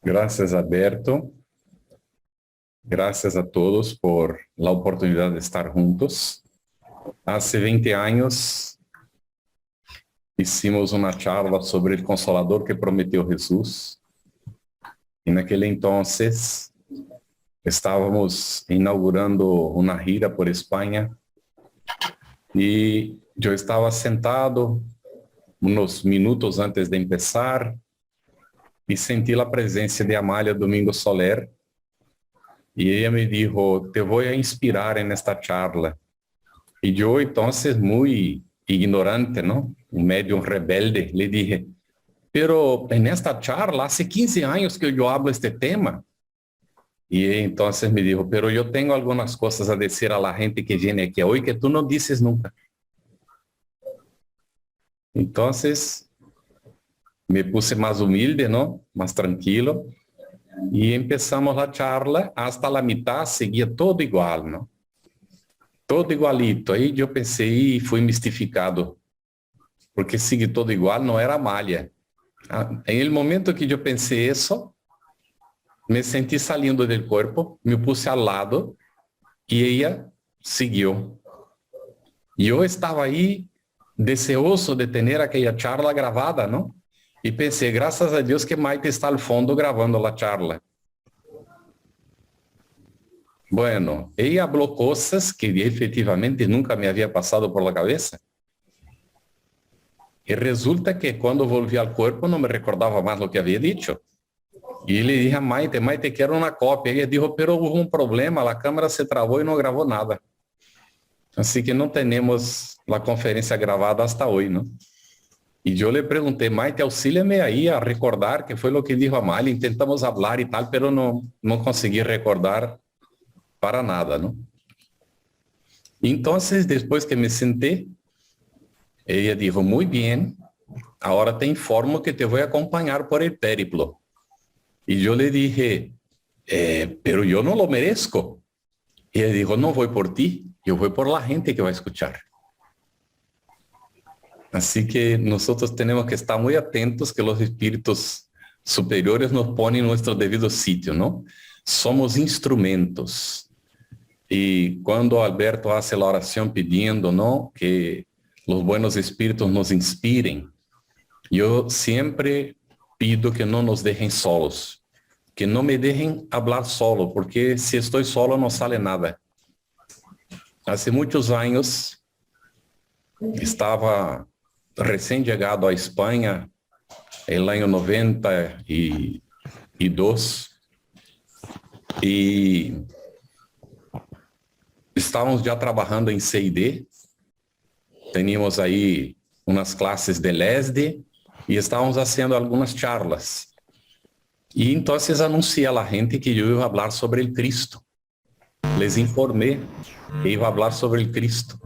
Gracias, Alberto. Gracias a todos por la oportunidad de estar juntos. Hace 20 años hicimos una charla sobre el Consolador que prometió Jesús. En aquel entonces estábamos inaugurando una gira por España y yo estaba sentado unos minutos antes de empezar y sentí la presencia de Amália Domingo Soler. Y ella me dijo, te voy a inspirar en esta charla. Y yo entonces, muy ignorante, ¿no? Un medio rebelde, le dije, pero en esta charla hace 15 años que yo hablo este tema. Y entonces me dijo, pero yo tengo algunas cosas a decir a la gente que viene aquí hoy que tú no dices nunca. Entonces me puse más humilde, ¿no? Más tranquilo. Y empezamos la charla, hasta la mitad seguía todo igual, ¿no? Todo igualito. Aí eu pensei e fui mistificado, porque seguir todo igual não era malha. En el momento que eu pensei isso, me senti saliendo del corpo, me puse al lado e ela seguiu. E eu estava aí deseoso de ter aquela charla gravada, não? E pensei, graças a Deus que Maite está al fondo gravando a charla. Bueno, ella habló cosas que efectivamente nunca me había pasado por la cabeza. Y resulta que cuando volví al cuerpo no me recordaba más lo que había dicho. Y le dije a Maite, Maite, quiero una copia. Ella dijo, pero hubo un problema, la cámara se trabó y no grabó nada. Así que no tenemos la conferencia grabada hasta hoy, ¿no? Y yo le pregunté, Maite, auxíliame ahí a recordar qué fue lo que dijo Amália. Intentamos hablar y tal, pero no conseguí recordar para nada, ¿no? Entonces, después que me senté, ella dijo, muy bien, ahora te informo que te voy a acompañar por el périplo. Y yo le dije, pero yo no lo merezco. Y ella dijo, no voy por ti, yo voy por la gente que va a escuchar. Así que nosotros tenemos que estar muy atentos que los espíritus superiores nos ponen en nuestro debido sitio, ¿no? Somos instrumentos. Y cuando Alberto hace la oración pidiendo, ¿no?, que los buenos espíritus nos inspiren, yo siempre pido que no nos dejen solos, que no me dejen hablar solo, porque si estoy solo no sale nada. Hace muchos años estaba recién llegado a España, el año 92, y estávamos já trabalhando em C&D, teníamos aí umas classes de LESD e estávamos fazendo algumas charlas. E então anunciei a gente que eu ia falar sobre o Cristo. Les informei que ia falar sobre o Cristo.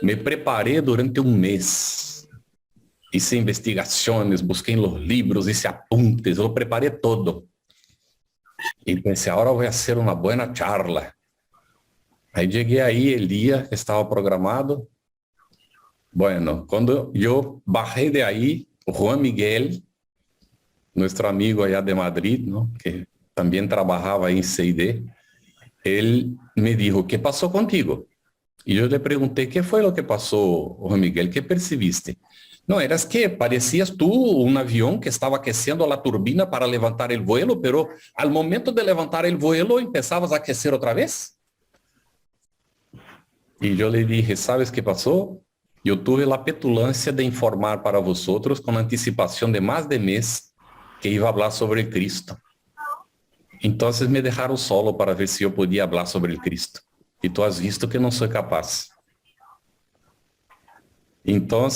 Me preparei durante um mês. Hice investigações, busquei nos livros, hice apuntes, eu preparei todo. E pensei, agora vou fazer uma boa charla. Aí cheguei aí, el dia que estava programado. Bueno, quando eu bajei de aí, o Juan Miguel, nosso amigo allá de Madrid, ¿no?, que também trabalhava aí em C&D, ele me dijo, ¿qué passou contigo? E eu lhe perguntei, ¿qué foi o que passou, Juan Miguel? ¿Qué percibiste? Não, eras que parecias tú un avión que estaba aqueciendo la turbina para levantar el vuelo, pero al momento de levantar el vuelo empezabas a aquecer otra vez. E eu lhe dije, ¿sabes qué pasó? Eu tuve a petulância de informar para vosotros com antecipação de mais de mês que ia falar sobre o Cristo. Então me deixaram solo para ver se eu podia falar sobre o Cristo. E tu has visto que não sou capaz. Então,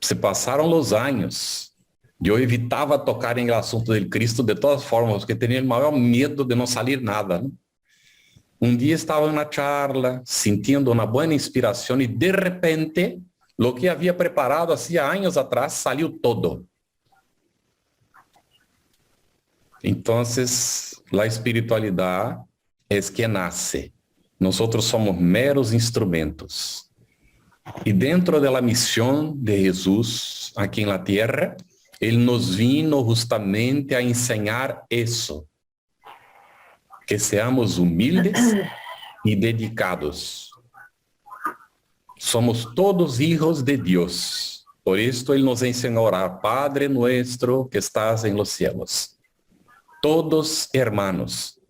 se passaram os anos, eu evitava tocar em assunto do Cristo de todas formas, porque tinha o maior medo de não sair nada, né? Um dia estava na charla, sentindo uma boa inspiração e de repente, o que havia preparado há anos atrás saiu todo. Então, a espiritualidade é que nasce. Nós somos meros instrumentos. E dentro da missão de Jesus aqui na Terra, Él nos vino justamente a enseñar eso, que seamos humildes y dedicados. Somos todos hijos de Dios. Por esto Él nos enseñó a orar: Padre nuestro que estás en los cielos. Todos hermanos.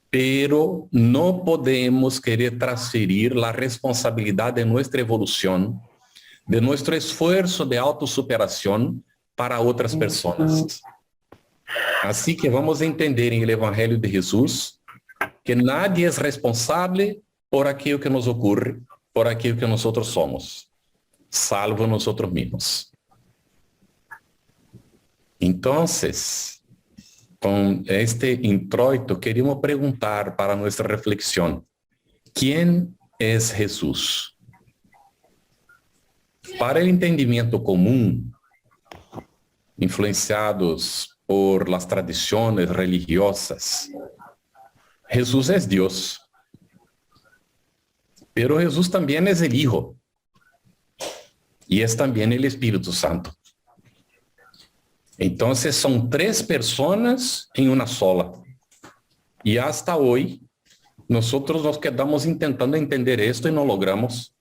Pero no podemos querer transferir la responsabilidad de nuestra evolución, de nuestro esfuerzo de autosuperación para outras pessoas. Assim que vamos entender em el Evangelho de Jesus que nadie é responsável por aquilo que nos ocorre, por aquilo que nós somos, salvo nós mesmos. Então, com este introito, queríamos perguntar para nossa reflexão: quem é Jesus? Para o entendimento comum, influenciados por las tradiciones religiosas, Jesús es Dios, pero Jesús también es el Hijo y es también el Espíritu Santo. Entonces son tres personas en una sola. Y hasta hoy nosotros nos quedamos intentando entender esto y no logramos,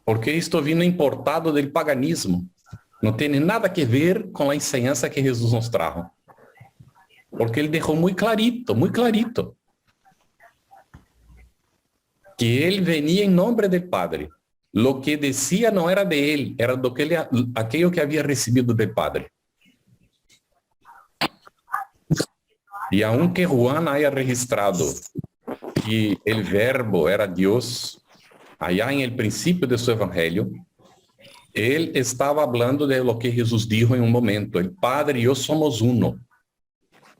porque esto vino importado del paganismo. Não tem nada a ver com a enseñança que Jesus nos trajo. Porque ele deixou muito clarito, que ele venia em nome do Padre. Lo que decía não era de ele, era do que aquilo que havia recebido do Padre. E aunque Juan haya registrado que o verbo era Deus, allá em el princípio de seu evangelho, ele estava falando de lo que Jesus dijo em um momento: el Padre e eu somos uno.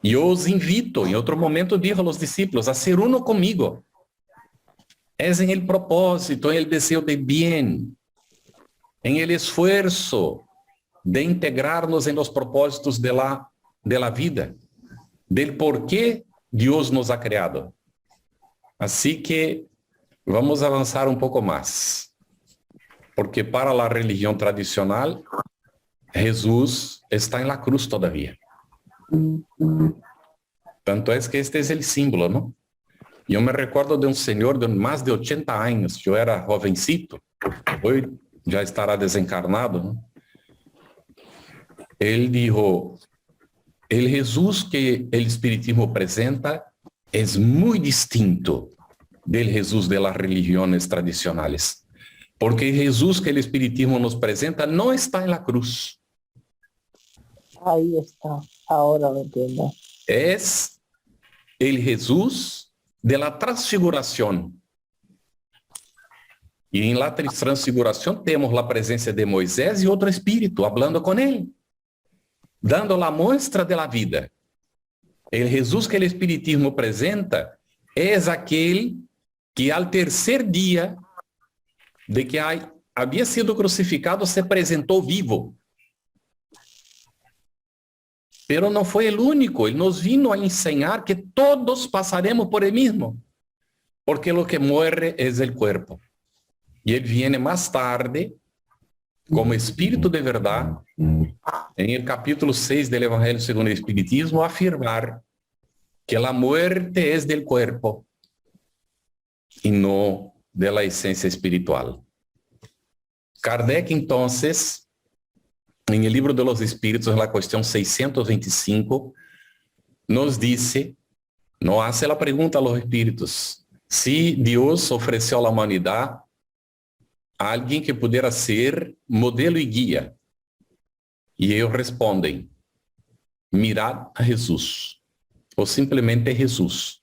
E eu os invito, em outro momento, dijo a los discípulos, a ser uno comigo. Es en el propósito, en el deseo de bien, en el esfuerzo de integrarnos en los propósitos de la vida, del por qué Dios nos ha creado. Así que vamos a avanzar un poco más. Porque para la religión tradicional, Jesús está en la cruz todavía. Tanto es que este es el símbolo, ¿no? Yo me recuerdo de un señor de más de 80 años, yo era jovencito, hoy ya estará desencarnado, ¿no? Él dijo: el Jesús que el espiritismo presenta es muy distinto del Jesús de las religiones tradicionales. Porque el Jesús que el espiritismo nos presenta no está en la cruz. Ahí está, ahora lo entiendo. Es el Jesús de la transfiguración. Y en la transfiguración tenemos la presencia de Moisés y otro espíritu hablando con él, dando la muestra de la vida. El Jesús que el espiritismo presenta es aquel que al tercer día de que había sido crucificado, se presentó vivo. Pero no fue el único, él nos vino a enseñar que todos pasaremos por el mismo, porque lo que muere es el cuerpo. Y él viene más tarde, como espíritu de verdad, en el capítulo 6 del Evangelio según el Espiritismo, a afirmar que la muerte es del cuerpo y no de la esencia espiritual. Kardec, entonces, en el libro de los Espíritus, en la cuestión 625, nos dice, nos hace la pregunta a los espíritus, si Dios ofreció a la humanidad a alguien que pudiera ser modelo y guía. Y ellos responden: mirad a Jesús, o simplemente Jesús.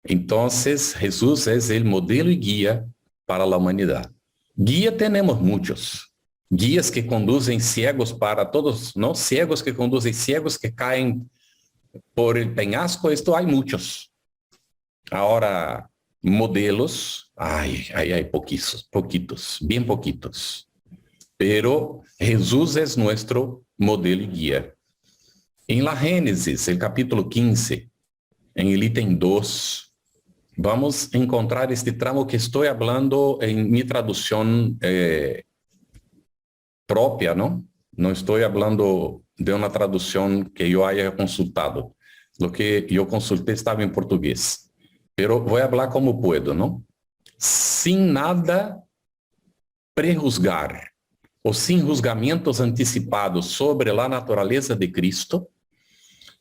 Entonces, Jesús es el modelo y guía para la humanidad. Guía tenemos muchos. Guías que conducen ciegos para todos, ¿no? Ciegos que conducen ciegos que caen por el peñasco, esto hay muchos. Ahora, modelos, hay poquitos, bien poquitos. Pero Jesús es nuestro modelo y guía. En la Génesis, el capítulo 15, en el ítem 2, vamos a encontrar este tramo que estoy hablando en mi traducción propia, ¿no? No estoy hablando de una traducción que yo haya consultado. Lo que yo consulté estaba en portugués. Pero voy a hablar como puedo, ¿no? Sin nada prejuzgar o sin juzgamentos anticipados sobre la naturaleza de Cristo,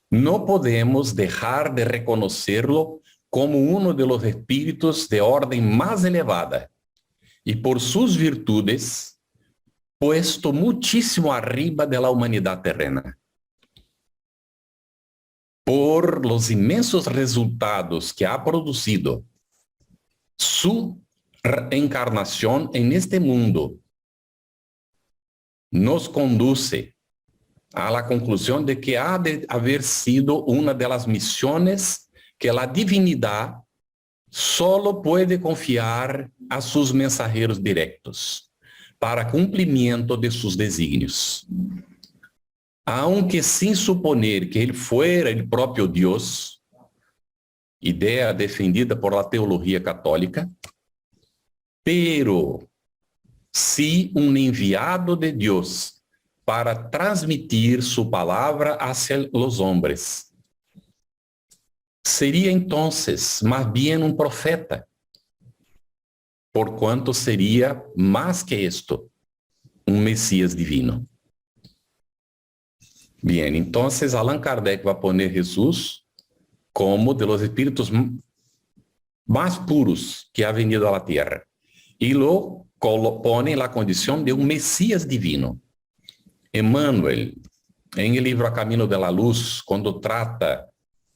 no podemos dejar de reconocerlo como uno de los espíritus de orden más elevada y por sus virtudes puesto muchísimo arriba de la humanidad terrena. Por los inmensos resultados que ha producido su encarnación en este mundo, nos conduce a la conclusión de que ha de haber sido una de las misiones que la divinidad solo puede confiar a sus mensajeros directos para cumplimiento de sus designios. Aunque sin suponer que él fuera el propio Dios, idea defendida por la teología católica, pero sí un enviado de Dios para transmitir su palabra hacia los hombres. Sería entonces más bien un profeta, por cuanto sería más que esto, un Mesías divino. Bien, entonces Allan Kardec va a poner Jesús como de los espíritus más puros que ha venido a la tierra y lo pone en la condición de un Mesías divino. Emmanuel, en el libro A Camino de la Luz, cuando trata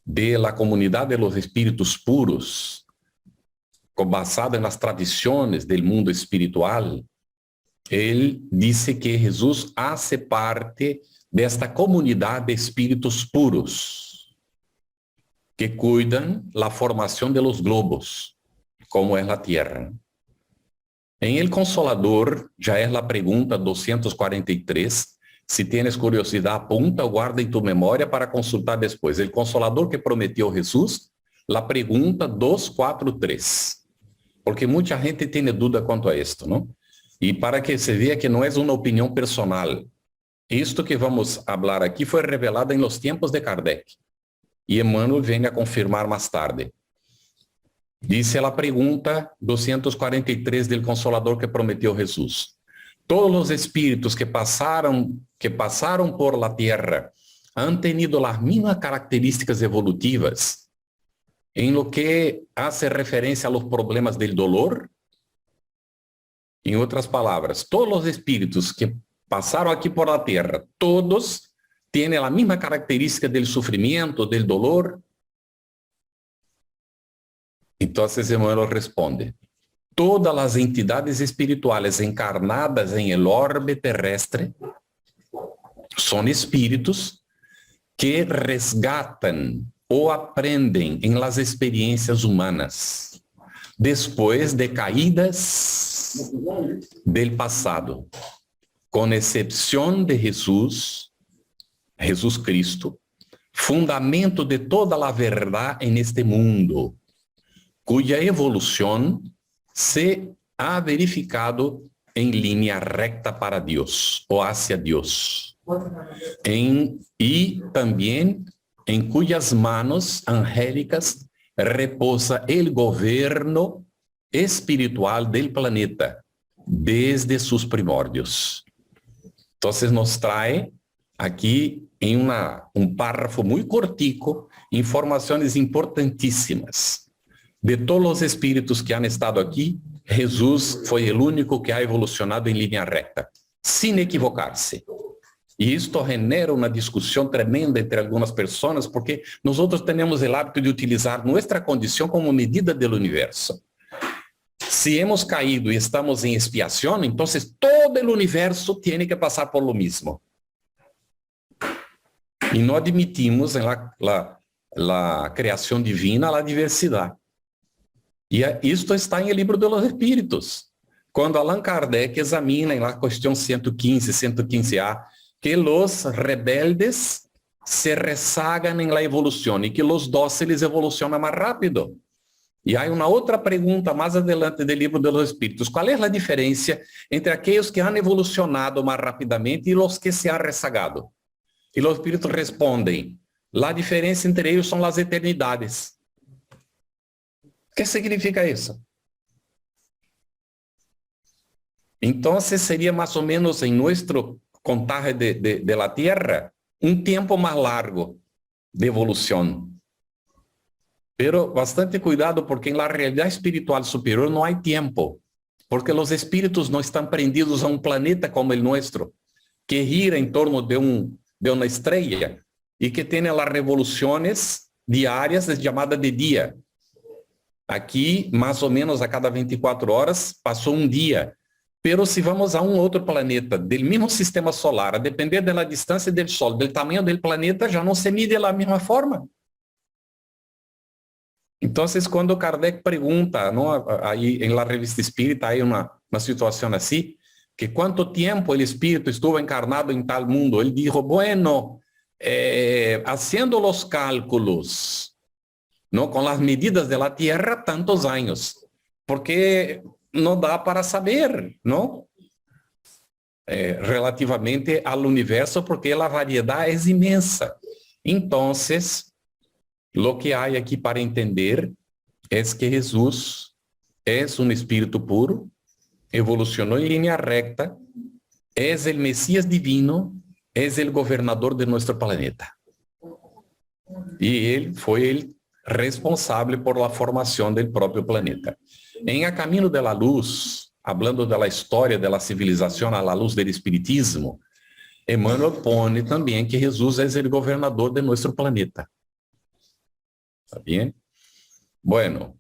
de la comunidad de los espíritus puros, basado en las tradiciones del mundo espiritual, él dice que Jesús hace parte de esta comunidad de espíritus puros que cuidan la formación de los globos, como es la Tierra. En El Consolador, ya es la pregunta 243, si tienes curiosidad, apunta o guarda en tu memoria para consultar después. El Consolador que prometió Jesús, la pregunta 243. Porque mucha gente tiene duda quanto a esto, ¿no? Y para que se vea que no es una opinión personal, esto que vamos a hablar aquí fue revelado en los tiempos de Kardec. Y Emmanuel viene a confirmar más tarde. Dice la pregunta 243 del Consolador que prometió Jesús. Todos los espíritus que pasaron por la tierra han tenido las mismas características evolutivas en lo que hace referencia a los problemas del dolor. En otras palabras, todos los espíritus que pasaron aquí por la tierra, todos tienen la misma característica del sufrimiento, del dolor. Entonces Emmanuel responde, todas las entidades espirituales encarnadas en el orbe terrestre son espíritus que resgatan o aprenden en las experiencias humanas después de caídas del pasado, con excepción de Jesús Cristo, fundamento de toda la verdad en este mundo, cuya evolución se ha verificado en línea recta para Dios o hacia Dios. Y también en cuyas manos angélicas reposa el gobierno espiritual del planeta desde sus primordios. Entonces nos trae aquí en un párrafo muy cortico informaciones importantísimas. De todos los espíritus que han estado aquí, Jesús fue el único que ha evolucionado en línea recta, sin equivocarse. Y esto genera una discusión tremenda entre algunas personas porque nosotros tenemos el hábito de utilizar nuestra condición como medida del universo. Si hemos caído y estamos en expiación, entonces todo el universo tiene que pasar por lo mismo. Y no admitimos en la creación divina la diversidad. Y isto está en el libro de los espíritus. Cuando Allan Kardec examina en la cuestión 115, 115A, que los rebeldes se rezagan en la evolución y que los dóciles evolucionan más rápido. E há uma outra pergunta mais adelante do livro dos Espíritos. Qual é a diferença entre aqueles que han evolucionado mais rapidamente e os que se han rezagado? E os Espíritos respondem, a diferença entre eles são as eternidades. O que significa isso? Então, seria mais ou menos em nosso contaje de la Tierra, um tempo mais largo de evolução. Pero bastante cuidado, porque en la realidad espiritual superior no hay tiempo, porque los espíritus no están prendidos a un planeta como el nuestro, que gira en torno de una estrella y que tiene las revoluciones diarias llamadas de día. Aquí, más o menos a cada 24 horas, pasó un día. Pero se vamos a um outro planeta del mesmo sistema solar, a depender da distância do Sol, do tamanho do planeta, já não se mide da mesma forma. Então, quando Kardec pergunta, não, aí em la revista Espírita, há uma situação assim, que quanto tempo o espírito estuvo encarnado em tal mundo, ele dijo, bueno, haciendo los cálculos, não, com as medidas da Terra, tantos anos, porque não dá para saber, não? Relativamente ao universo, porque a variedade é imensa. Então, lo que há aqui para entender é que Jesus é um espírito puro, evolucionou em linha recta, é o Messias divino, é o governador de nosso planeta. E ele foi responsável por la formação do próprio planeta. Em A Caminho de la Luz, hablando da história da civilização à la luz do espiritismo, Emmanuel pone também que Jesus é o governador de nosso planeta. ¿Está bien? Bueno,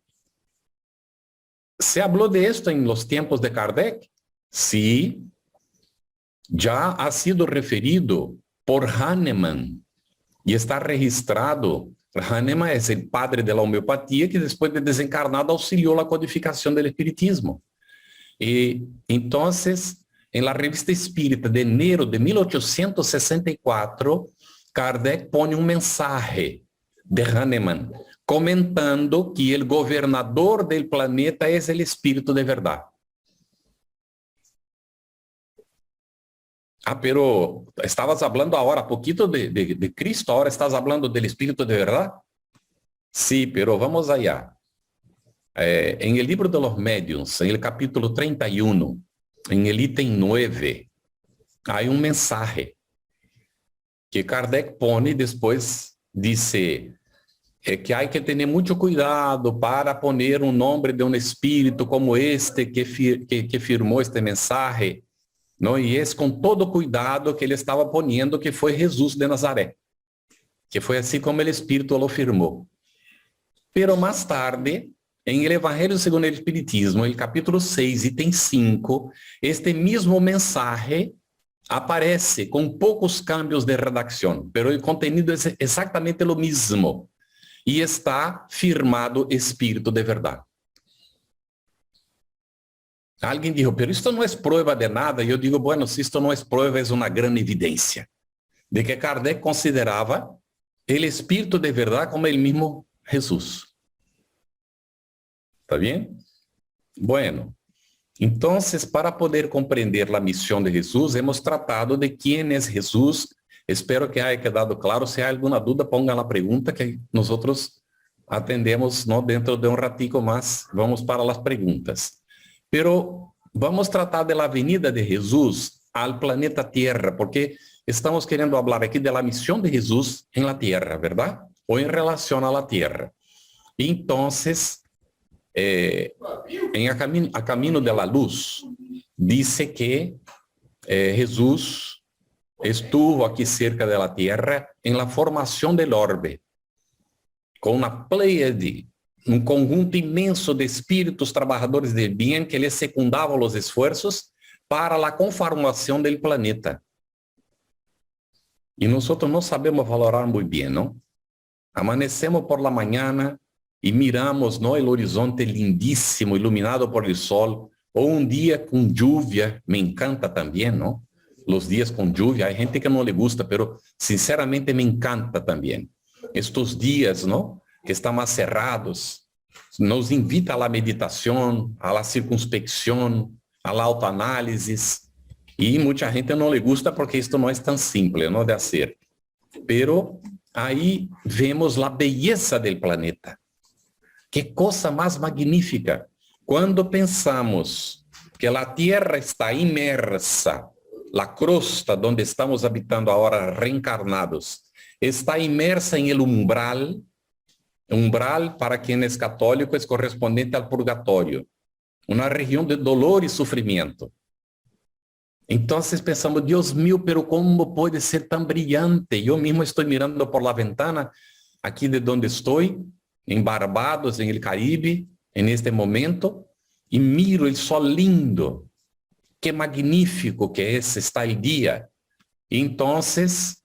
¿se habló de esto en los tiempos de Kardec? Sí, ya ha sido referido por Hahnemann y está registrado. Hahnemann es el padre de la homeopatía que después de desencarnado auxilió la codificación del espiritismo. Y entonces, en la revista Espírita de enero de 1864, Kardec pone un mensaje de Hahnemann, comentando que el gobernador del planeta es el espíritu de verdad. Ah, pero estabas hablando ahora poquito de Cristo, ahora estás hablando del espíritu de verdad? Sí, pero vamos allá. En el libro de los médiuns, en el capítulo 31, en el ítem 9, hay un mensaje que Kardec pone y después dice que hay que tener mucho cuidado para poner un nombre de un espíritu como este que firmó este mensaje, ¿no? Y es con todo cuidado que ele estava poniendo que foi Jesus de Nazaré, que foi assim como el espírito lo firmou. Pero mais tarde, em el Evangelho segundo el Espiritismo, el capítulo 6, item 5, este mesmo mensaje aparece com poucos cambios de redacción, pero el contenido es exactamente lo mismo. E está firmado espírito de verdade. Alguém disse, pero isto não é prova de nada. E eu digo, bueno, se isto não é prova, é uma grande evidência de que Kardec considerava o espírito de verdade como ele mesmo Jesus. ¿Está bem? Bueno, então, para poder compreender a missão de Jesus, hemos tratado de quem é Jesus. Espero que haya quedado claro. Se há alguma dúvida, ponga a pergunta que nós atendemos, ¿no? Dentro de um ratico mais, vamos para as perguntas. Pero vamos tratar da venida de Jesus ao planeta Terra, porque estamos querendo falar aqui da missão de Jesus em la Terra, verdade? Ou em relação à la Terra. Então, em A Caminho de la Luz, diz que Jesus estuvo aqui cerca da Terra em la formação del orbe, com uma pleiade, um conjunto imenso de espíritos trabalhadores del bem que lhe secundavam os esforços para a conformação del planeta. E nós não sabemos valorar muito bem, não? Amanecemos por la mañana e miramos, não, o horizonte lindíssimo, iluminado por el sol, ou um dia com lluvia, me encanta também, não? Los días con lluvia, hay gente que no le gusta, pero sinceramente me encanta también. Estos días, ¿no? Que están más cerrados, nos invita a la meditación, a la circunspección, a la autoanálisis, y mucha gente no le gusta porque esto no es tan simple, ¿no?, de hacer. Pero ahí vemos la belleza del planeta. Qué cosa más magnífica. Cuando pensamos que la Tierra está inmersa, la crosta donde estamos habitando ahora reencarnados, está inmersa en el umbral. Umbral, para quien es católico, es correspondiente al purgatorio, una región de dolor y sufrimiento. Entonces pensamos, Dios mío, pero ¿cómo puede ser tan brillante? Yo mismo estoy mirando por la ventana, aquí de donde estoy, en Barbados, en el Caribe, en este momento, y miro el sol lindo. Qué magnífico que es, está el día. Entonces,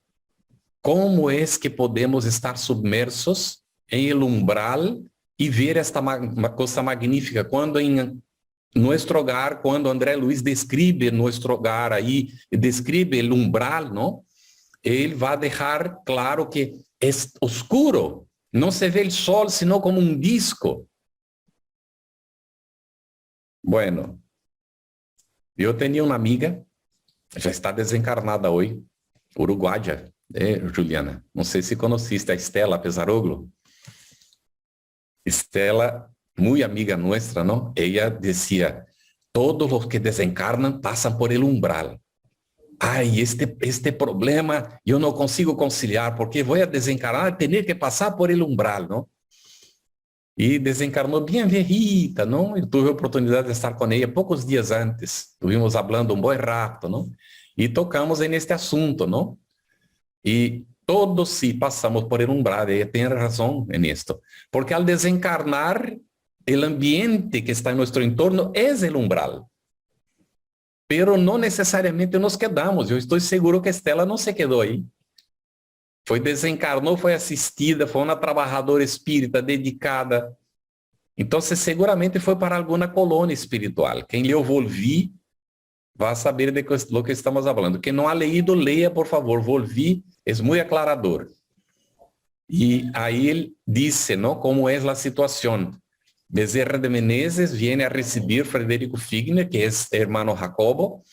¿cómo es que podemos estar submersos en el umbral y ver esta cosa magnífica? Cuando en nuestro hogar, cuando André Luiz describe nuestro hogar ahí, describe el umbral, ¿no? Él va a dejar claro que es oscuro, no se ve el sol sino como un disco. Bueno, yo tenía una amiga, já está desencarnada hoy, uruguaya, Juliana. No sé si conociste a Estela Pesaroglo. Estela, muy amiga nuestra, ¿no? Ella decía, todos los que desencarnan pasan por el umbral. Ay, este problema yo no consigo conciliar, porque voy a desencarnar y tener que pasar por el umbral, ¿no? Y desencarnó bien viejita, ¿no? Yo tuve oportunidad de estar con ella pocos días antes. Estuvimos hablando un buen rato, ¿no? Y tocamos en este asunto, ¿no? Y todos sí pasamos por el umbral, ella tiene razón en esto. Porque al desencarnar, el ambiente que está en nuestro entorno es el umbral. Pero no necesariamente nos quedamos. Yo estoy seguro que Estela no se quedó ahí. Foi desencarnou, foi assistida, foi uma trabalhadora espírita dedicada. Então, seguramente foi para alguma colônia espiritual. Quem leu Volvi vai saber de lo que estamos falando. Quem não ha leído, leia, por favor. Volvi é muito aclarador. E aí ele disse, não, como é a situação. Bezerra de Menezes viene a receber Frederico Figner, que é hermano Jacobo,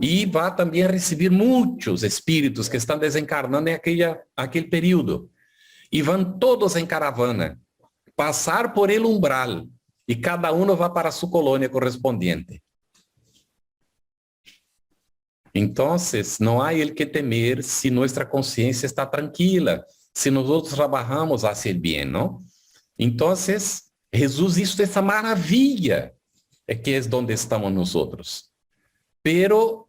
e vai também receber muitos espíritos que estão desencarnando em aquele período. E vão todos em caravana, passar por el umbral, e cada um vai para sua colônia correspondiente. Então, não há el que temer se nossa consciência está tranquila, se nós trabalhamos hacia el bien, não? Então, Jesus hizo essa maravilha, que é onde estamos nós. Pero,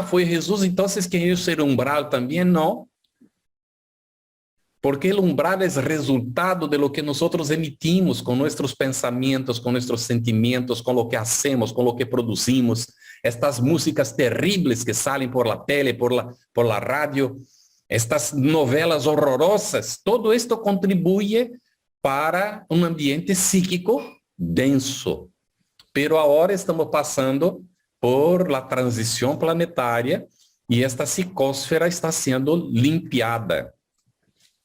foi Jesus entonces quien hizo el umbral también, no. Porque el umbral es resultado de lo que nosotros emitimos con nuestros pensamientos, con nuestros sentimientos, con lo que hacemos, con lo que producimos. Estas músicas terribles que salen por la tele, por la radio, estas novelas horrorosas, todo esto contribuye para un ambiente psíquico denso. Pero ahora estamos pasando por la transición planetaria y esta psicosfera está siendo limpiada.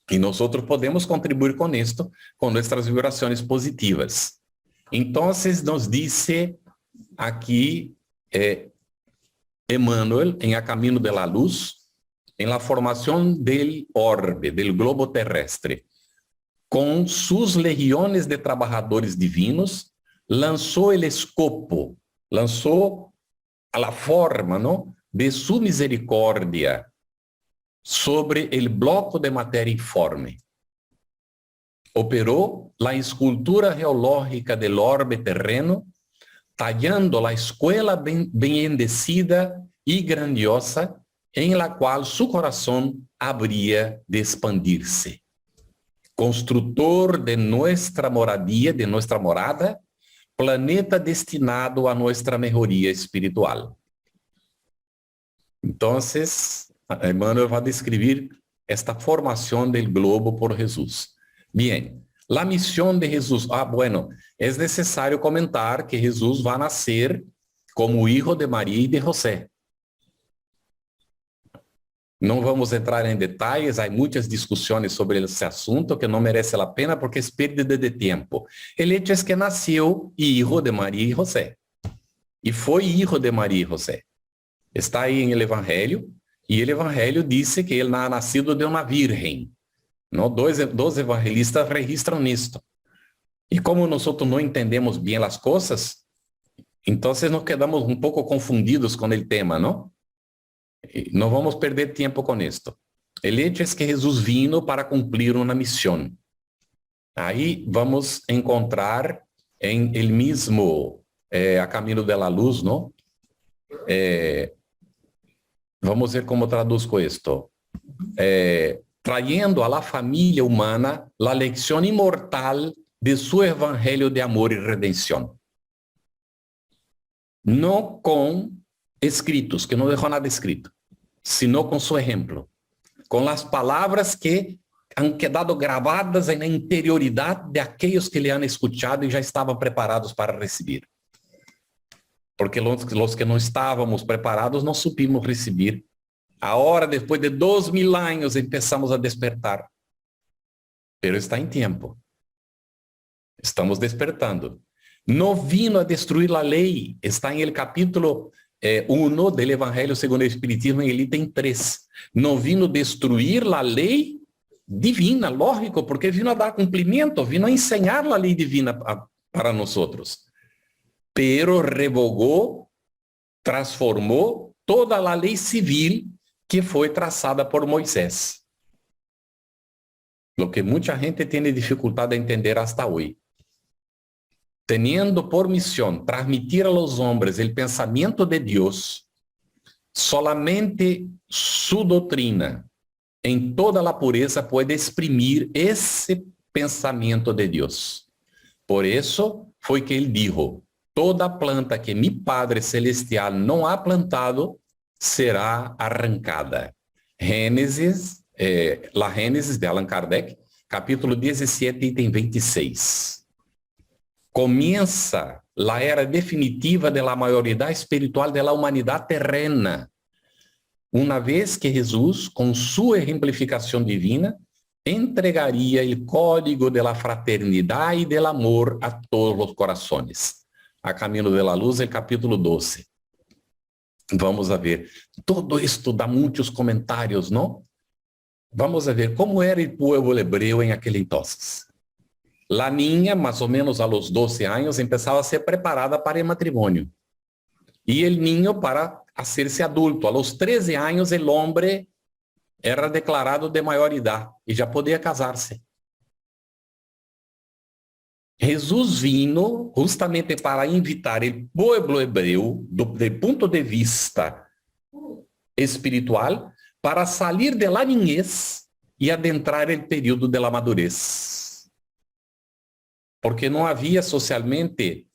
Y nosotros podemos contribuir con esto, con nuestras vibraciones positivas. Entonces nos dice aquí Emmanuel, en A Camino de la Luz, en la formación del orbe, del globo terrestre, con sus legiones de trabajadores divinos, lanzó el escopo, lanzó a la forma, ¿no?, de su misericordia sobre el bloco de materia informe. Operó la escultura geológica del orbe terreno, tallando la escuela bendecida y grandiosa en la cual su corazón habría de expandirse. Constructor de nuestra moradía, de nuestra morada, planeta destinado a nuestra mejoría espiritual. Entonces, Emmanuel va a describir esta formación del globo por Jesús. Bien, la misión de Jesús. Bueno, es necesario comentar que Jesús va a nacer como hijo de María y de José. Não vamos entrar em detalhes, há muitas discussões sobre esse assunto que não merece a pena porque é pérdida de tempo. O hecho é que nasceu hijo de Maria e José. E foi hijo de Maria e José. Está aí em el Evangelho, e o Evangelho disse que ele ha nascido de uma virgem. Não? Dois evangelistas registram isto. E como nós não entendemos bem as coisas, então nos quedamos um pouco confundidos com o tema, não? Não vamos perder tempo com isto. O hecho é que Jesus vino para cumprir uma missão. Aí vamos encontrar em el mismo a caminho de la luz, não? Vamos ver como traduzco isto. Trayendo a la familia humana la lección inmortal de su evangelio de amor y redención. No con escritos, que no dejó nada escrito, sino con su ejemplo, con las palabras que han quedado gravadas en la interioridad de aquellos que le han escuchado y ya estaban preparados para recibir. Porque los que no estábamos preparados no supimos recibir. Ahora, depois de 2000 anos, empezamos a despertar. Pero está em tempo. Estamos despertando. No vino a destruir a lei. Está em el capítulo 1 del Evangelho segundo o Espiritismo, em el item 3. No vino destruir a lei divina, lógico, porque vino a dar cumprimento, vino a ensinar a lei divina para nós outros. Pero revogou, transformou toda a lei civil que foi traçada por Moisés. Lo que muita gente tem dificuldade de entender hasta hoje. Teniendo por missão transmitir a los hombres el pensamento de Deus, solamente su doutrina, em toda a pureza, pode exprimir esse pensamento de Deus. Por isso foi que ele dijo: toda planta que mi Padre Celestial não ha plantado será arrancada. Gênesis, la Gênesis de Allan Kardec, capítulo 17, item 26. Comienza a era definitiva da maioridade espiritual da humanidade terrena, uma vez que Jesus, com sua exemplificação divina, entregaria o código da fraternidade e do amor a todos os corações. A caminho de la luz, el capítulo 12. Vamos a ver. Todo isto dá muitos comentários, não? Vamos a ver como era o povo hebreu em aquele entonces. La niña, mais ou menos a los 12 anos, começava a ser preparada para o matrimônio. E o niño para hacer-se adulto. A los 13 anos, o homem era declarado de maioridade e já podia casar-se. Jesus vino justamente para invitar o povo hebreu, do ponto de vista espiritual, para sair de la niñez e adentrar o período de la madurez. Porque não havia socialmente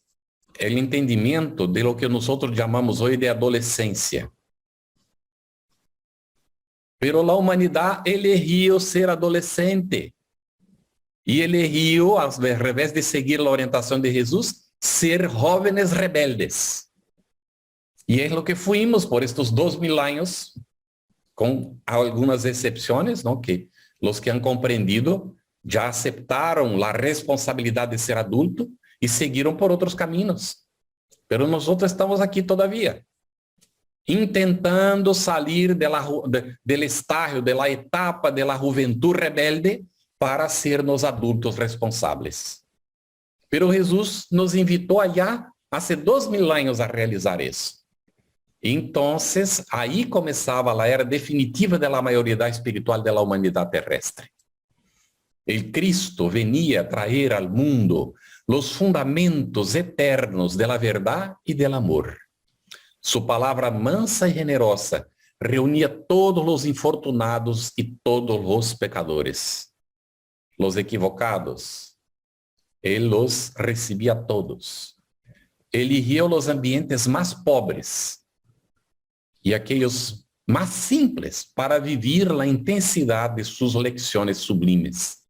o entendimento de lo que nós chamamos hoje de adolescência. Pero a humanidade eligiu ser adolescente. E eligiu, ao invés de seguir a orientação de Jesus, ser jovens rebeldes. E é o que fuimos por estes 2000 anos, com algumas exceções, não? Que os que han compreendido já aceptaram a responsabilidade de ser adulto e seguiram por outros caminhos. Pero nós estamos aqui todavia, intentando sair del estágio, de la etapa de la juventude rebelde para sermos adultos responsáveis. Pero Jesus nos invitou allá, há 2000 anos, a realizar isso. Então, aí começava a era definitiva da maioridade espiritual da humanidade terrestre. El Cristo venia a traer al mundo los fundamentos eternos de la verdad y del amor. Su palabra mansa y generosa reunía todos los infortunados y todos los pecadores. Los equivocados, Él los recibía a todos. Eligió los ambientes más pobres y aquellos más simples para vivir la intensidad de sus lecciones sublimes,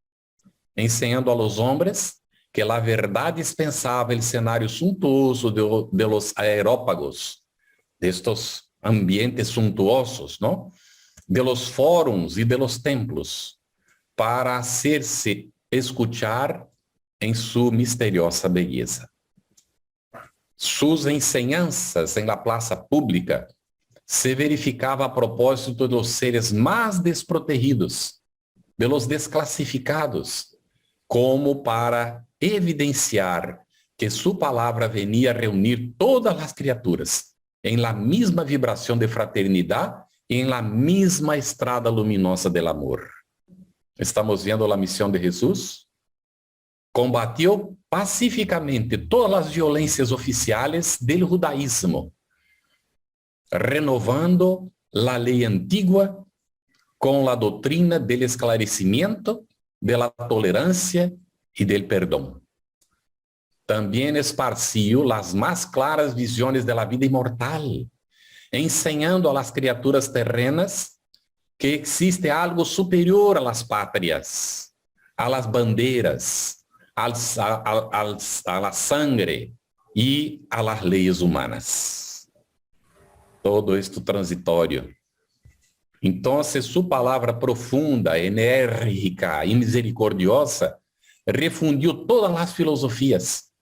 ensinando a los hombres que la verdad dispensaba el cenário suntuoso de los aerópagos, de estos ambientes suntuosos, ¿no? de los fóruns y de los templos para hacerse escuchar en su misteriosa belleza. Sus enseñanzas en la plaza pública se verificaba a propósito de los seres más desprotegidos, de los desclassificados, como para evidenciar que su palabra venía a reunir todas las criaturas en la misma vibración de fraternidad y en la misma estrada luminosa del amor. Estamos viendo la misión de Jesús. Combatió pacíficamente todas las violencias oficiales del judaísmo, renovando la ley antigua con la doctrina del esclarecimiento, de la tolerancia y del perdón. También esparció las más claras visiones de la vida inmortal, enseñando a las criaturas terrenas que existe algo superior a las patrias, a las banderas, a la sangre y a las leyes humanas. Todo esto transitorio. Entonces, su palabra profunda, enérgica y misericordiosa refundió todas las filosofías,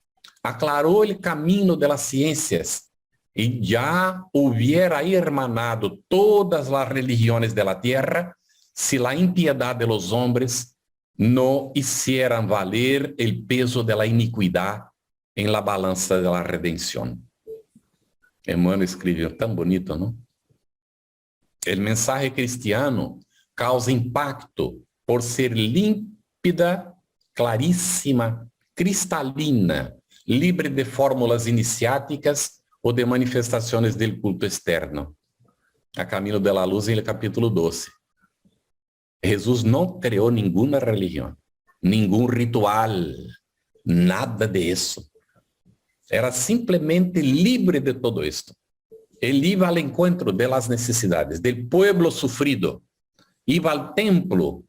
aclaró el camino de las ciencias y ya hubiera hermanado todas las religiones de la tierra si la impiedad de los hombres no hicieran valer el peso de la iniquidad en la balanza de la redención. Emmanuel escribió tan bonito, ¿no? El mensaje cristiano causa impacto por ser límpida, clarísima, cristalina, libre de fórmulas iniciáticas o de manifestaciones del culto externo. A Caminho de la Luz, en el capítulo 12. Jesús no creó ninguna religión, ningún ritual, nada de eso. Era simplemente libre de todo esto. Él iba al encuentro de las necesidades del pueblo sufrido. Iba al templo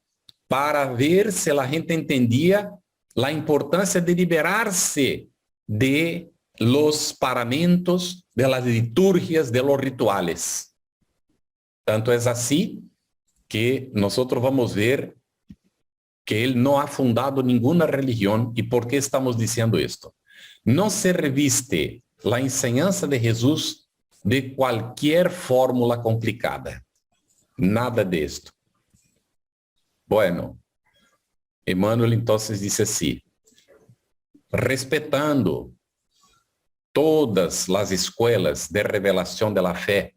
para ver si la gente entendía la importancia de liberarse de los paramentos, de las liturgias, de los rituales. Tanto es así que nosotros vamos a ver que él no ha fundado ninguna religión. ¿Y por qué estamos diciendo esto? No se reviste la enseñanza de Jesús de cualquier fórmula complicada. Nada de esto. Bueno, Emmanuel entonces dice así: respetando todas las escuelas de revelación de la fe,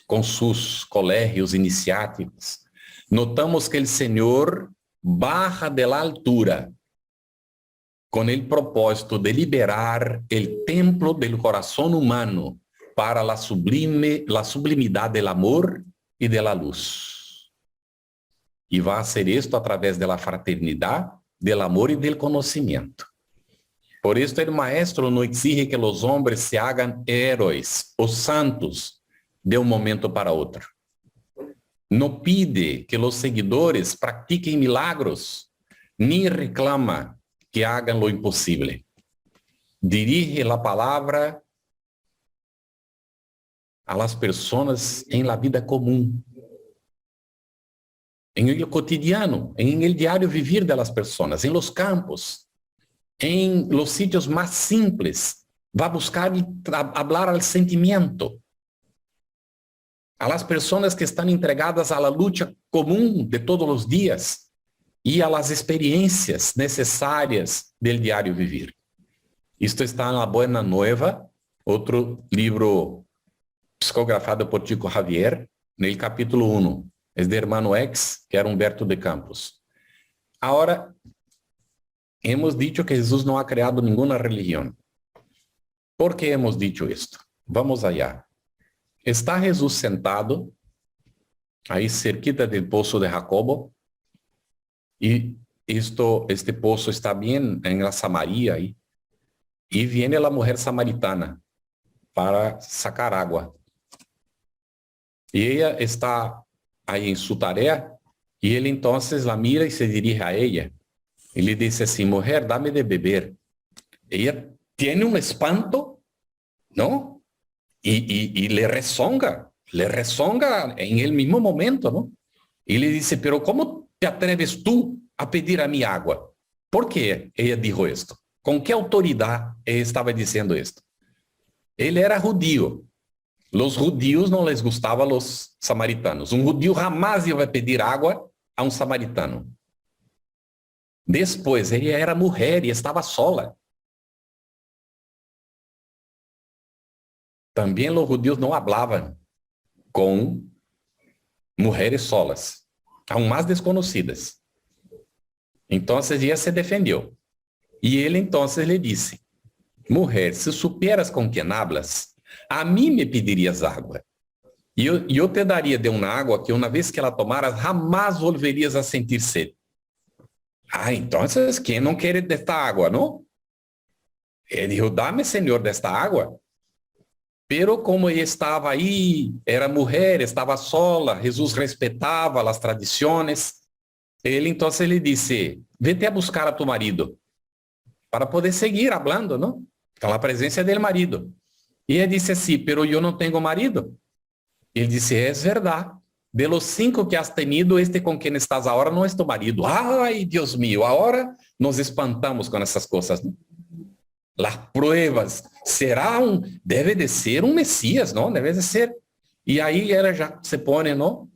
con sus colegios iniciáticos, notamos que el Señor baja de la altura con el propósito de liberar el templo del corazón humano para la sublimidad del amor y de la luz. Y va a hacer esto a través de la fraternidad, del amor y del conocimiento. Por esto el maestro no exige que los hombres se hagan héroes o santos de un momento para otro. No pide que los seguidores practiquen milagros, ni reclama que hagan lo imposible. Dirige la palabra a las personas en la vida común, en el cotidiano, en el diario vivir de las personas, en los campos, en los sitios más simples. Va a buscar y hablar al sentimiento, a las personas que están entregadas a la lucha común de todos los días y a las experiencias necesarias del diario vivir. Esto está en La Buena Nueva, otro libro psicografado por Chico Javier, en el capítulo 1. Es de hermano ex, que era Humberto de Campos. Ahora, hemos dicho que Jesús no ha creado ninguna religión. ¿Por qué hemos dicho esto? Vamos allá. Está Jesús sentado, ahí cerquita del pozo de Jacobo, y este pozo está bien en la Samaria ahí, y viene la mujer samaritana para sacar agua. Y ella está ahí en su tarea, y él entonces la mira y se dirige a ella. Y le dice así: mujer, dame de beber. Ella tiene un espanto, ¿no? Y le rezonga en el mismo momento, ¿no? Ele disse, pero como te atreves tú a pedir a mim água? ¿Por quê ela dijo esto? Com que autoridade ele estava dizendo isto? Ele era judío. Los judíos não les gustavam los samaritanos. Um judío jamais ia pedir água a um samaritano. Depois, ela era mulher e estava sola. Também os judíos não falavam com mulheres solas, aún mais desconhecidas. Então, ela se defendeu. E ele, então, lhe disse, mulher, se supieras com quem hablas, a mim me pedirias água. E eu te daria de uma água que, uma vez que ela tomaras, jamais volverias a sentir sede. Ah, então, quem não quer desta água, não? Ele disse, dá-me, Senhor, desta água. Pero como ele estava aí, era mulher, estava sola, Jesus respeitava as tradições. Ele, então, lhe disse, vete a buscar a tu marido, para poder seguir falando, não? Com a presença do marido. E ele disse assim, pero eu não tenho marido. Ele disse, é verdade. De los 5 que has tenido, este com quem estás agora não é tu marido. Ai, Deus mío, agora nos espantamos com essas coisas, não? Las pruebas, deve de ser um Messias, não? Deve de ser. E aí ela já se põe, não?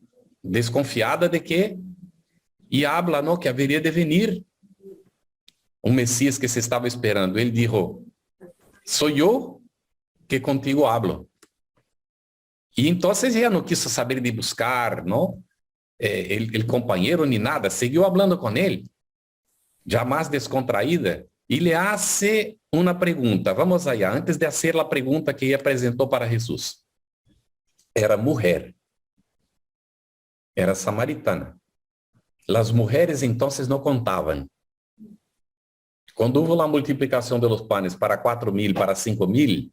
Desconfiada de que, e habla, não? Que haveria de vir um Messias que se estava esperando. Ele disse, sou eu que contigo hablo. E então já não quis saber de buscar, não? El companheiro nem nada, seguiu falando com ele, jamais descontraída, e lhe hace uma pergunta. Vamos allá, antes de fazer a pergunta que ele apresentou para Jesus. Era mulher, era samaritana. As mulheres então não contavam. Quando houve a multiplicação de los panes para 4.000, para 5.000,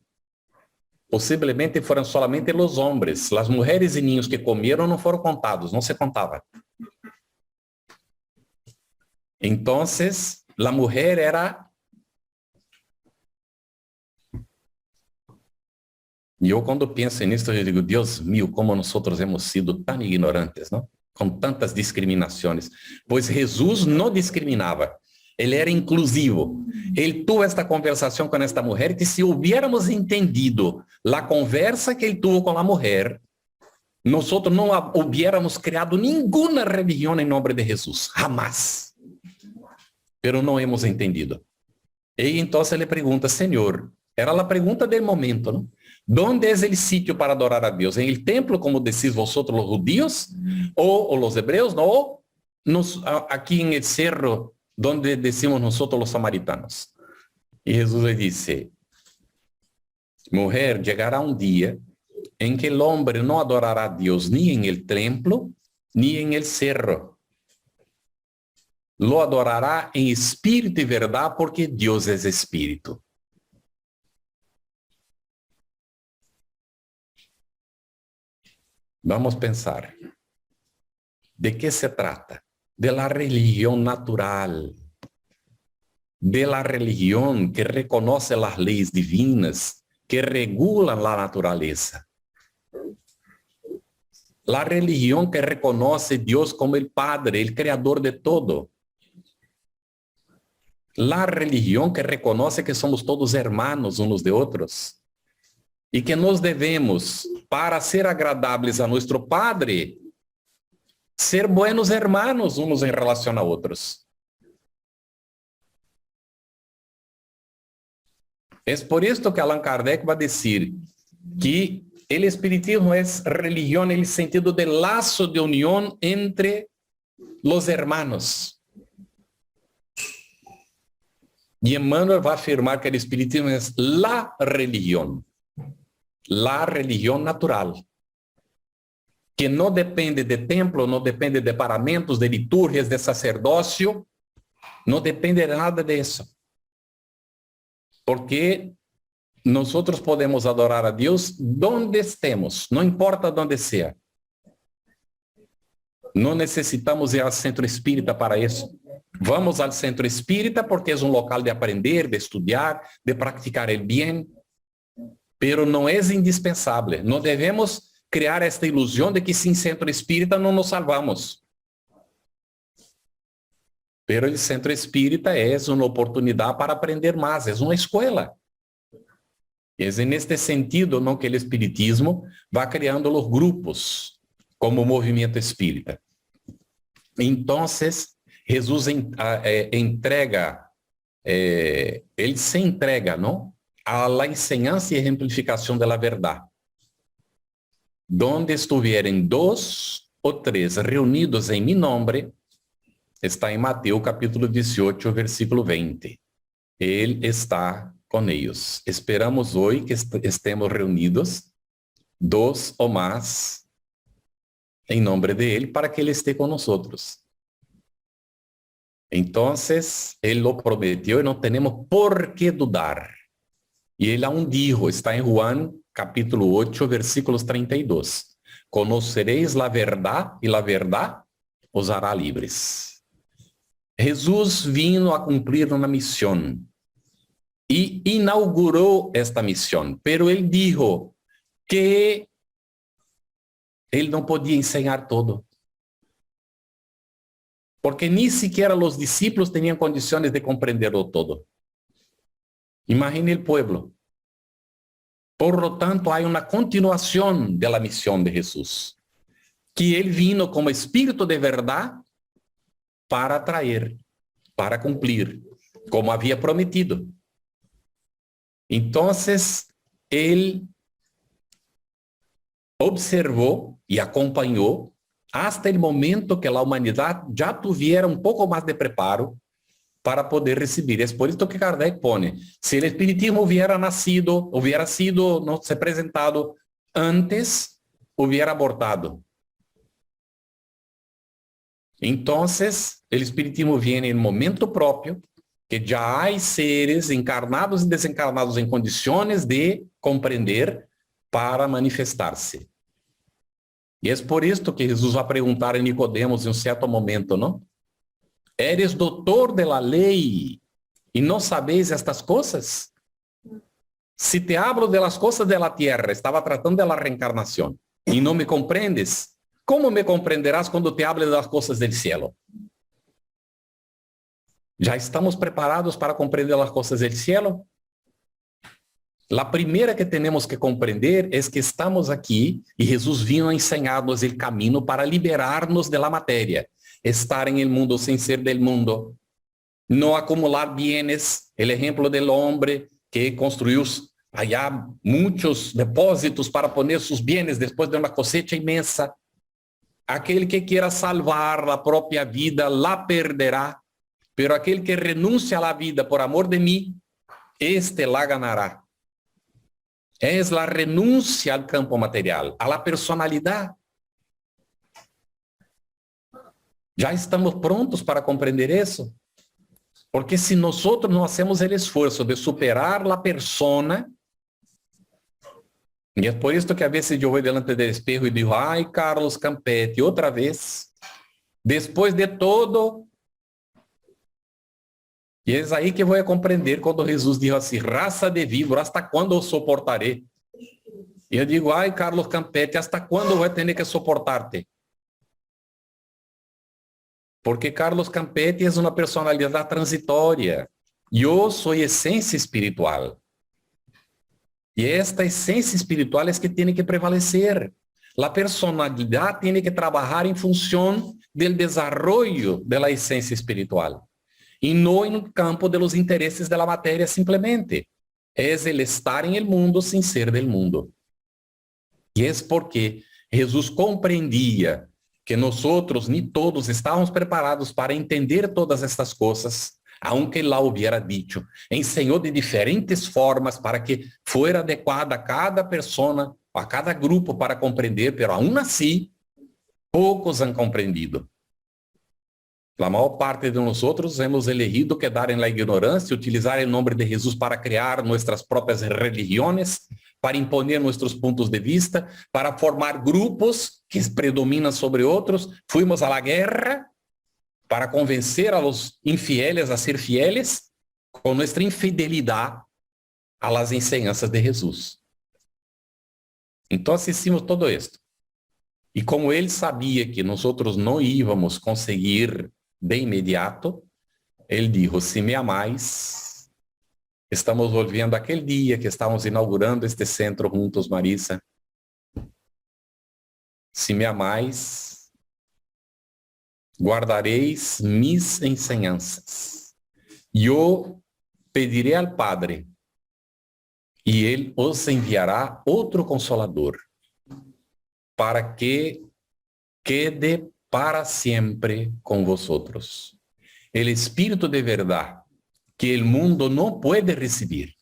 possivelmente foram solamente os homens. As mulheres e ninhos que comeram não foram contados, não se contava. Então, a mulher era... E eu, quando penso nisso, eu digo, Deus mío, como nós hemos sido tão ignorantes, não? Com tantas discriminações. Pois Jesus não discriminava. Ele era inclusivo. Ele teve esta conversação com esta mulher que, se hubiéramos entendido a conversa que ele teve com a mulher, nós não hubiéramos criado nenhuma religião em nome de Jesus. Jamás. Pero não hemos entendido. E então ele pergunta, Senhor, era a pergunta do momento, não? ¿Dónde é o sítio para adorar a Deus? ¿En el templo, como decís vosotros los judíos? ¿O los hebreos? ¿No? Aquí en el cerro, donde decimos nosotros los samaritanos. E Jesus le dice, mujer, llegará un día en que el hombre no adorará a Dios ni en el templo, ni en el cerro. Lo adorará en espíritu y verdad, porque Dios es espíritu. Vamos pensar. ¿De qué se trata? De la religión natural. De la religión que reconoce las leyes divinas, que regulan la naturaleza. La religión que reconoce a Dios como el Padre, el creador de todo. La religión que reconoce que somos todos hermanos unos de otros. E que nós devemos, para ser agradáveis a nosso Padre, ser buenos hermanos uns em relação a outros. É por isso que Allan Kardec vai dizer que o espiritismo é religião no sentido de laço de união entre os hermanos. E Emmanuel vai afirmar que o espiritismo é la religião. La religión natural, que no depende de templo, no depende de paramentos, de liturgias, de sacerdócio, no depende de nada de eso. Porque nosotros podemos adorar a Dios donde estemos, no importa donde sea. No necesitamos ir al centro espírita para eso. Vamos al centro espírita porque es un local de aprender, de estudiar, de practicar el bien. Pero não é indispensável. Não devemos criar esta ilusão de que sem centro espírita não nos salvamos. Pero el centro espírita es una oportunidad para aprender más, es una escuela. Es en este sentido, ¿no?, que el espiritismo va creando los grupos como movimiento espírita. Entonces, Jesús entrega, él se entrega, ¿no?, a la enseñanza y ejemplificación de la verdad. Donde estuvieren 2 o 3 reunidos en mi nombre, está en Mateo capítulo 18, versículo 20. Él está con ellos. Esperamos hoy que estemos reunidos 2 o más en nombre de Él para que Él esté con nosotros. Entonces, Él lo prometió y no tenemos por qué dudar. Y Él aún dijo, está en Juan capítulo 8, versículos 32. Conoceréis la verdad y la verdad os hará libres. Jesús vino a cumplir una misión y inauguró esta misión, pero Él dijo que Él no podía enseñar todo. Porque ni siquiera los discípulos tenían condiciones de comprenderlo todo. Imagine el pueblo. Por lo tanto, hay una continuación de la misión de Jesús, que Él vino como Espíritu de verdad para traer, para cumplir, como había prometido. Entonces, Él observó y acompañó hasta el momento que la humanidad ya tuviera un poco más de preparo para poder recibir. Es por esto que Kardec pone, si el espiritismo hubiera sido, no sé, presentado antes, hubiera abortado. Entonces, el espiritismo viene en momento propio, que ya hay seres encarnados y desencarnados en condiciones de comprender para manifestarse. E é por isto que Jesus vai perguntar a Nicodemos em um certo momento, não? ¿Eres doutor de la lei e não sabeis estas coisas? Si te hablo de las cosas de la tierra, estava tratando de la reencarnación, e não me comprendes, como me comprenderás quando te hable de las cosas del cielo? Já estamos preparados para compreender as coisas del cielo? La primeira que temos que compreender é que estamos aqui e Jesus vino a ensinar-nos o caminho para liberar-nos da matéria, estar em el mundo sem ser del mundo, não acumular bienes, o exemplo do homem que construiu allá muitos depósitos para poner seus bienes depois de uma cosecha imensa. Aquele que queira salvar a própria vida, la perderá, pero aquele que renuncia a la vida por amor de mim, este la ganará. Es la renuncia al campo material, a la personalidad. Ya estamos prontos para comprender eso. Porque si nosotros no hacemos el esfuerzo de superar la persona, y es por esto que a veces yo voy delante del espejo y digo, ay, Carlos Campetti, otra vez, después de todo. E é aí que vou compreender quando Jesus diz assim, raça de víbora, hasta quando eu suportarei? E eu digo, ai, Carlos Campetti, hasta quando vou ter que suportar-te? Porque Carlos Campetti é uma personalidade transitória. Eu sou essência espiritual. E esta essência espiritual é que tem que prevalecer. A personalidade tem que trabalhar em função do desenvolvimento da essência espiritual. E não no campo de los interesses da matéria simplesmente. É ele estar em el mundo sem ser del mundo. E é porque Jesus compreendia que nós nem todos estávamos preparados para entender todas estas coisas, aunque lá hubiera dicho. Ensinou de diferentes formas para que fuera adequada a cada persona, a cada grupo para compreender, pero aún assim, poucos han compreendido. A maior parte de nós hemos elegido quedar em la ignorância, utilizar o nome de Jesus para criar nossas próprias religiões, para imponer nossos pontos de vista, para formar grupos que predominam sobre outros. Fuimos a la guerra para convencer a los infieles a ser fieles com nossa infidelidade a las enseñanzas de Jesus. Então, hicimos todo esto. E como ele sabia que nós não íamos conseguir de imediato, Él dijo, si me amáis, estamos volviendo a aquel día que estamos inaugurando este centro juntos, Marisa. Si me amáis, guardaréis mis enseñanzas. Yo pediré al Padre y Él os enviará otro consolador para que quede para siempre con vosotros. El Espíritu de verdad que el mundo no puede recibir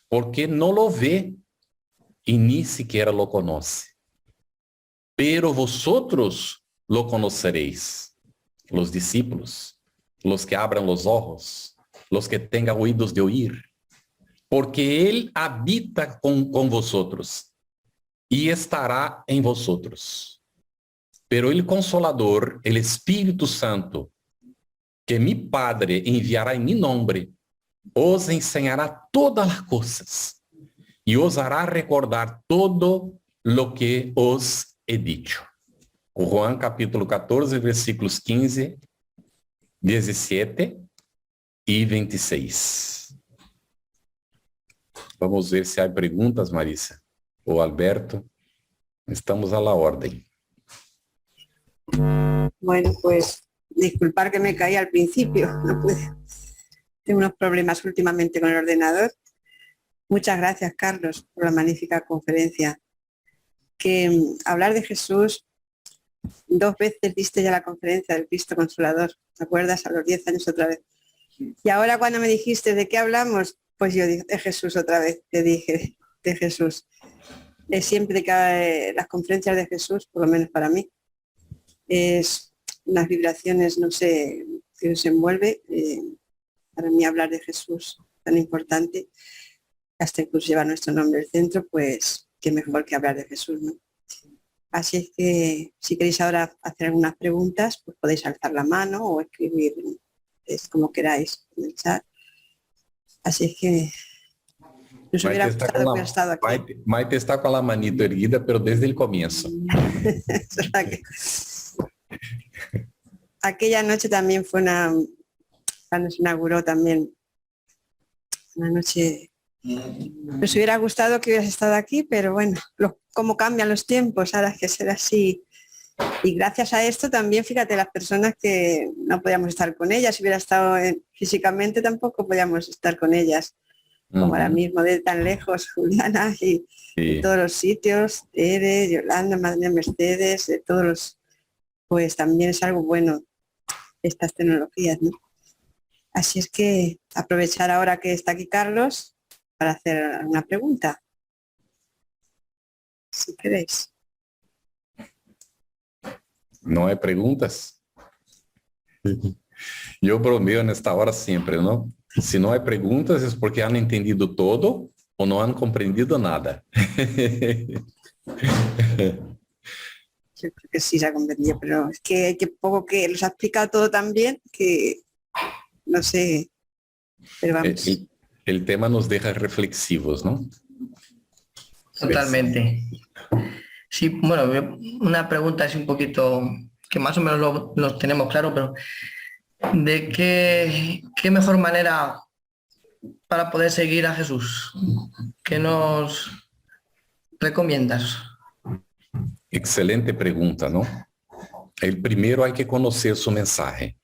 porque no lo ve y ni siquiera lo conoce. Pero vosotros lo conoceréis, los discípulos, los que abran los ojos, los que tengan oídos de oír, porque Él habita con vosotros y estará en vosotros. Pero el Consolador, el Espíritu Santo, que mi Padre enviará en mi nombre, os enseñará todas las cosas y os hará recordar todo lo que os he dicho. Juan capítulo 14, versículos 15, 17 y 26. Vamos ver si hay preguntas, Marisa o Alberto. Estamos a la orden. Bueno, pues disculpar que me caí al principio, no pude. Tengo unos problemas últimamente con el ordenador. Muchas gracias, Carlos, por la magnífica conferencia. Que hablar de Jesús, 2 veces diste ya la conferencia del Cristo Consolador, ¿te acuerdas? A los 10 años otra vez. Y ahora cuando me dijiste de qué hablamos, pues yo dije de Jesús otra vez, te dije de Jesús. Siempre que las conferencias de Jesús, por lo menos para mí, es unas vibraciones, no sé, que nos envuelve. Para mí hablar de Jesús tan importante, hasta incluso llevar nuestro nombre al centro, pues qué mejor que hablar de Jesús, ¿no? Así es que si queréis ahora hacer algunas preguntas, pues podéis alzar la mano o escribir, es como queráis en el chat. Así es que nos hubiera gustado que hubiera estado aquí. Maite está con la manito erguida, pero desde el comienzo. Aquella noche también fue cuando se inauguró también una noche. Nos hubiera gustado que hubieras estado aquí, pero bueno, cómo cambian los tiempos, ahora es que será así. Y gracias a esto también, fíjate, las personas que no podíamos estar con ellas, si hubiera estado físicamente tampoco podíamos estar con ellas, como ahora mismo de tan lejos, Juliana y de todos los sitios, Ere, Yolanda, Madre Mercedes, de todos los, pues también es algo bueno estas tecnologías, ¿no? Así es que aprovechar ahora que está aquí Carlos para hacer una pregunta, si queréis. No hay preguntas. Yo bromeo en esta hora siempre, ¿no? Si no hay preguntas es porque han entendido todo o no han comprendido nada. Yo creo que sí se ha comprendido, pero es que hay que poco que los ha explicado todo tan bien que no sé, pero vamos. El tema nos deja reflexivos, ¿no? Totalmente. Sí, bueno, una pregunta es un poquito, que más o menos lo tenemos claro, pero ¿de qué mejor manera para poder seguir a Jesús? ¿Qué nos recomiendas? Excelente pregunta, ¿no? El primero hay que conocer su mensaje.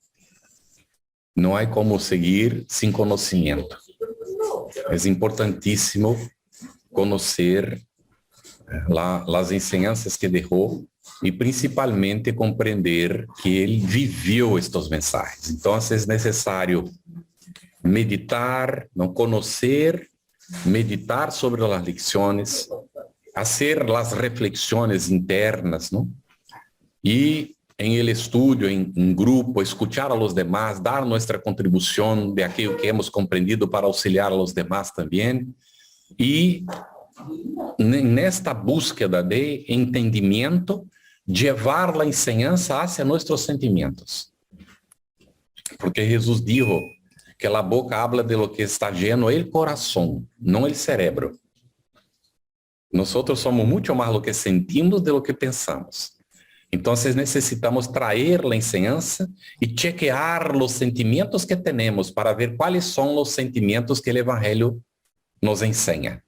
No hay como seguir sin conocimiento. Es importantísimo conocer las enseñanzas que dejó y principalmente comprender que él vivió estos mensajes. Entonces es necesario meditar, no conocer, meditar sobre las lecciones, hacer las reflexiones internas, ¿no? Y en el estudio, en grupo, escuchar a los demás, dar nuestra contribución de aquello que hemos comprendido para auxiliar a los demás también. Y en esta búsqueda de entendimiento, llevar la enseñanza hacia nuestros sentimientos. Porque Jesús dijo que la boca habla de lo que está lleno el corazón, no el cerebro. Nosotros somos mucho más lo que sentimos de lo que pensamos. Entonces necesitamos traer la enseñanza y chequear los sentimientos que tenemos para ver cuáles son los sentimientos que el Evangelio nos enseña.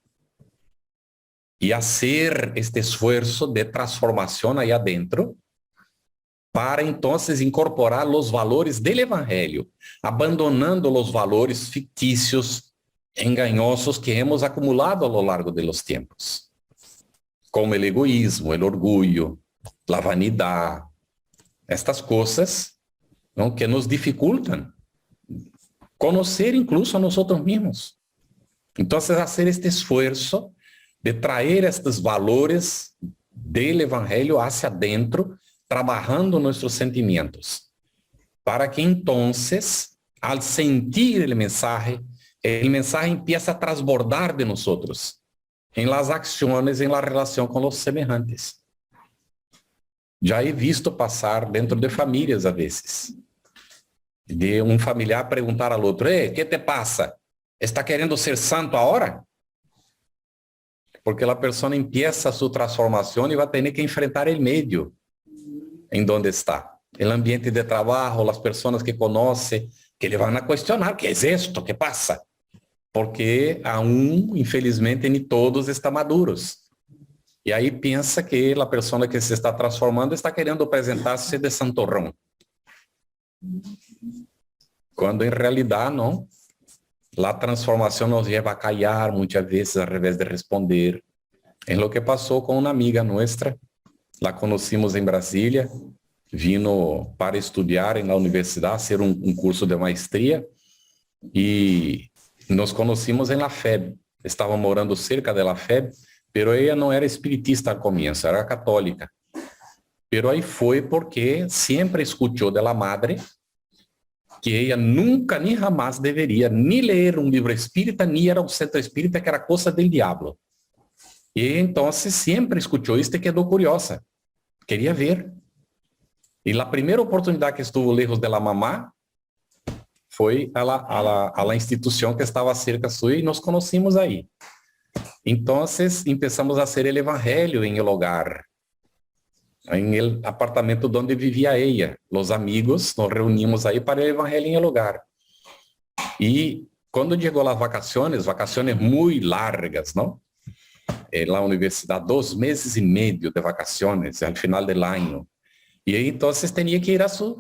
Y hacer este esfuerzo de transformación ahí adentro para entonces incorporar los valores del Evangelio, abandonando los valores ficticios, engañosos que hemos acumulado a lo largo de los tiempos, como el egoísmo, el orgullo, la vanidad, estas cosas, ¿no?, que nos dificultan conocer incluso a nosotros mismos. Entonces, hacer este esfuerzo de traer estos valores del Evangelio hacia adentro, trabajando nuestros sentimientos, para que entonces, al sentir el mensaje empieza a transbordar de nosotros, en las acciones, en la relación con los semejantes. Já he visto passar dentro de famílias, a vezes, de um familiar perguntar ao outro: ¿qué te pasa? ¿Está querendo ser santo ahora? Porque a pessoa empieza a sua transformação e vai ter que enfrentar o meio em donde está. O ambiente de trabalho, as pessoas que conhece, que le van a questionar: ¿qué es esto? ¿Qué pasa? Porque aún, infelizmente, nem todos estão maduros. E aí pensa que a pessoa que se está transformando está querendo apresentar-se de santorrão. Quando em realidade não. A transformação nos leva a callar muitas vezes ao invés de responder. É o que passou com uma amiga nossa. La conhecimos em Brasília, vindo para estudar na universidade, ser um curso de maestria, e nos conhecimos em La FEB. Estava morando cerca de La FEB, pero ela não era espiritista ao começo, era católica. Pero aí foi porque sempre escutou de la madre que ela nunca nem jamais deveria nem ler um livro espírita, nem ir ao centro espírita, que era coisa del diablo. E então sempre escutou isso e quedou curiosa. Queria ver. E a primeira oportunidade que estuvo lejos de la mamá foi a la instituição que estava cerca sua e nos conhecimos aí. Então, começamos a ser o evangelho em el hogar, em el apartamento onde vivia ela. Os amigos nos reunimos aí para o evangelho em el hogar. E quando chegou as vacações muito largas, não? Na universidade, 2 meses e meio de vacações, ao final do ano. E aí, então, tinha que ir a sua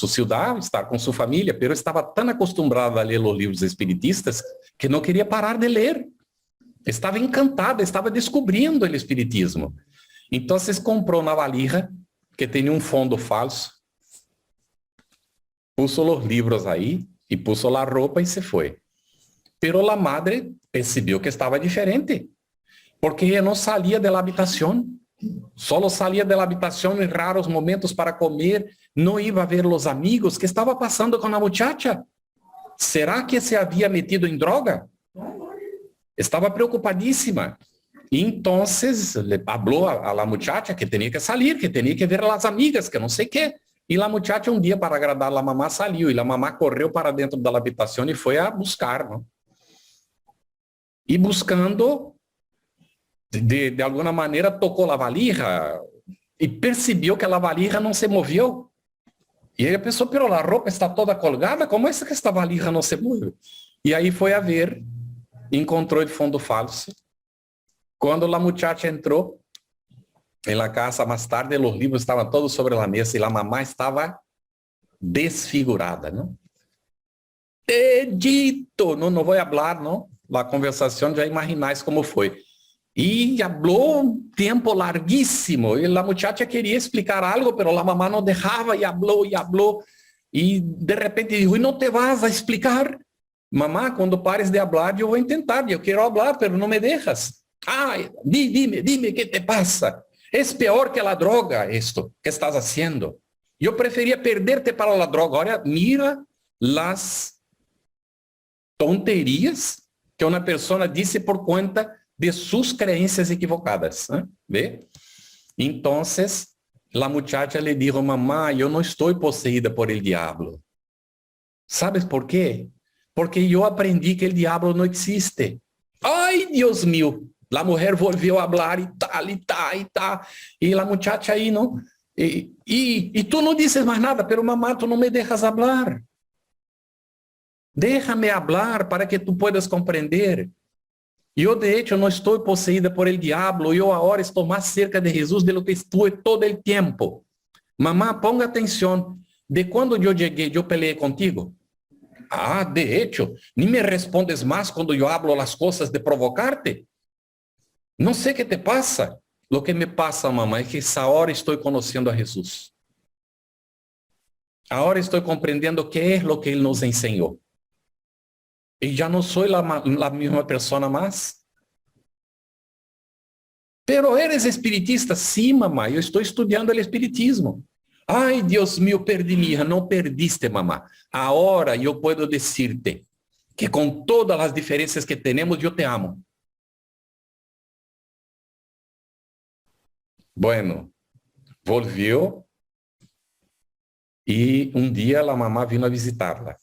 cidade, estar com sua família, mas estava tão acostumado a ler os livros espiritistas que não queria parar de ler. Estava encantada, estava descobrindo o espiritismo. Então, comprou uma valija que tinha um fundo falso, puso os livros aí e puso a roupa e se foi. Pero a madre percebeu que estava diferente, porque ela não saía da habitação. Solo saía da habitação em raros momentos para comer, não ia ver os amigos. Que estava passando com a muchacha? Será que se havia metido em droga? Estava preocupadíssima. E então, falou a muchacha que tinha que sair, que tinha que ver as amigas, que não sei o quê. E a muchacha, um dia, para agradar a mamá, saiu. E a mamá correu para dentro da habitação e foi a buscar. Não? E buscando... De alguma maneira tocou a valija e percebeu que a valija não se moveu. E ele pensou, pero a roupa está toda colgada, como é que esta valija não se move? E aí foi a ver, encontrou o fundo falso. Quando a muchacha entrou na casa mais tarde, os livros estavam todos sobre a mesa e a mamá estava desfigurada, não? Edito, não vou falar, não? A conversação já imagináis como foi. E falou um tempo larguíssimo. E a muchacha queria explicar algo, mas a mamá não deixava e falou. E de repente dijo, e não te vas a explicar? Mamá, quando pares de falar, eu vou tentar. Eu quero falar, mas não me deixas. Dime, ¿qué te pasa? Es peor que la droga esto que estás haciendo. Yo prefería perderte para la droga. Ahora mira las tonterías que una persona dice por cuenta de sus creencias equivocadas. ¿Ve? Entonces, la muchacha le dijo, mamá, yo no estoy poseída por el diablo. ¿Sabes por qué? Porque yo aprendí que el diablo no existe. ¡Ay, Dios mío! la mujer volvió a hablar y tal, y tal, y tal. Y la muchacha ahí, ¿no? Y tú no dices más nada, pero mamá, tú no me dejas hablar. Déjame hablar para que tú puedas comprender. Yo, de hecho, no estoy poseída por el diablo. Yo ahora estoy más cerca de Jesús de lo que estuve todo el tiempo. Mamá, ponga atención. De cuando yo llegué, yo peleé contigo. Ah, de hecho, ni me respondes más cuando yo hablo las cosas de provocarte. No sé qué te pasa. Lo que me pasa, mamá, es que ahora estoy conociendo a Jesús. Ahora estoy comprendiendo qué es lo que Él nos enseñó. Y ya no soy la misma persona más. Pero eres espiritista. Sí, mamá, yo estoy estudiando el espiritismo. Ay, Dios mío, perdí mi hija. No perdiste, mamá. Ahora yo puedo decirte que con todas las diferencias que tenemos, yo te amo. Bueno, volvió y un día la mamá vino a visitarla.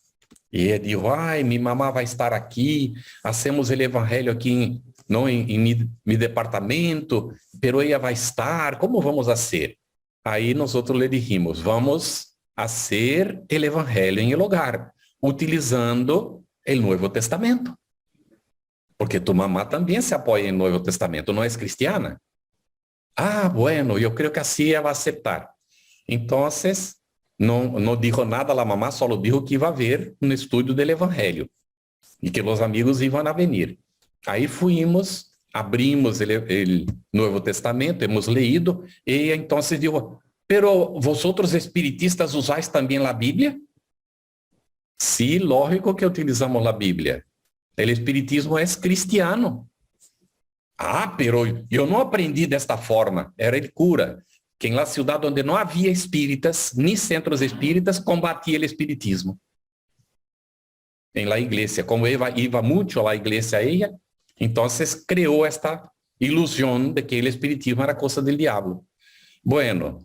Y ella dijo, ay, mi mamá va a estar aquí, hacemos el evangelio aquí en mi departamento, pero ella va a estar, ¿cómo vamos a hacer? Ahí nosotros le dijimos, vamos a hacer el evangelio en el hogar, utilizando el Nuevo Testamento. Porque tu mamá también se apoya en el Nuevo Testamento, no es cristiana. Ah, bueno, yo creo que así ella va a aceptar. Entonces, no dijo nada a la mamá, solo dijo que iba a haber un estudio del evangelio y que los amigos iban a venir. Ahí fuimos, abrimos el Nuevo Testamento, hemos leído, y entonces dijo, pero vosotros espiritistas usáis también la Biblia? Sí, lógico que utilizamos la Biblia. El espiritismo es cristiano. Ah, pero yo no aprendí de esta forma, era el cura, que en la ciudad donde no había espíritas, ni centros espíritas, combatía el espiritismo. En la iglesia, como iba mucho a la iglesia ella, entonces creó esta ilusión de que el espiritismo era cosa del diablo. Bueno,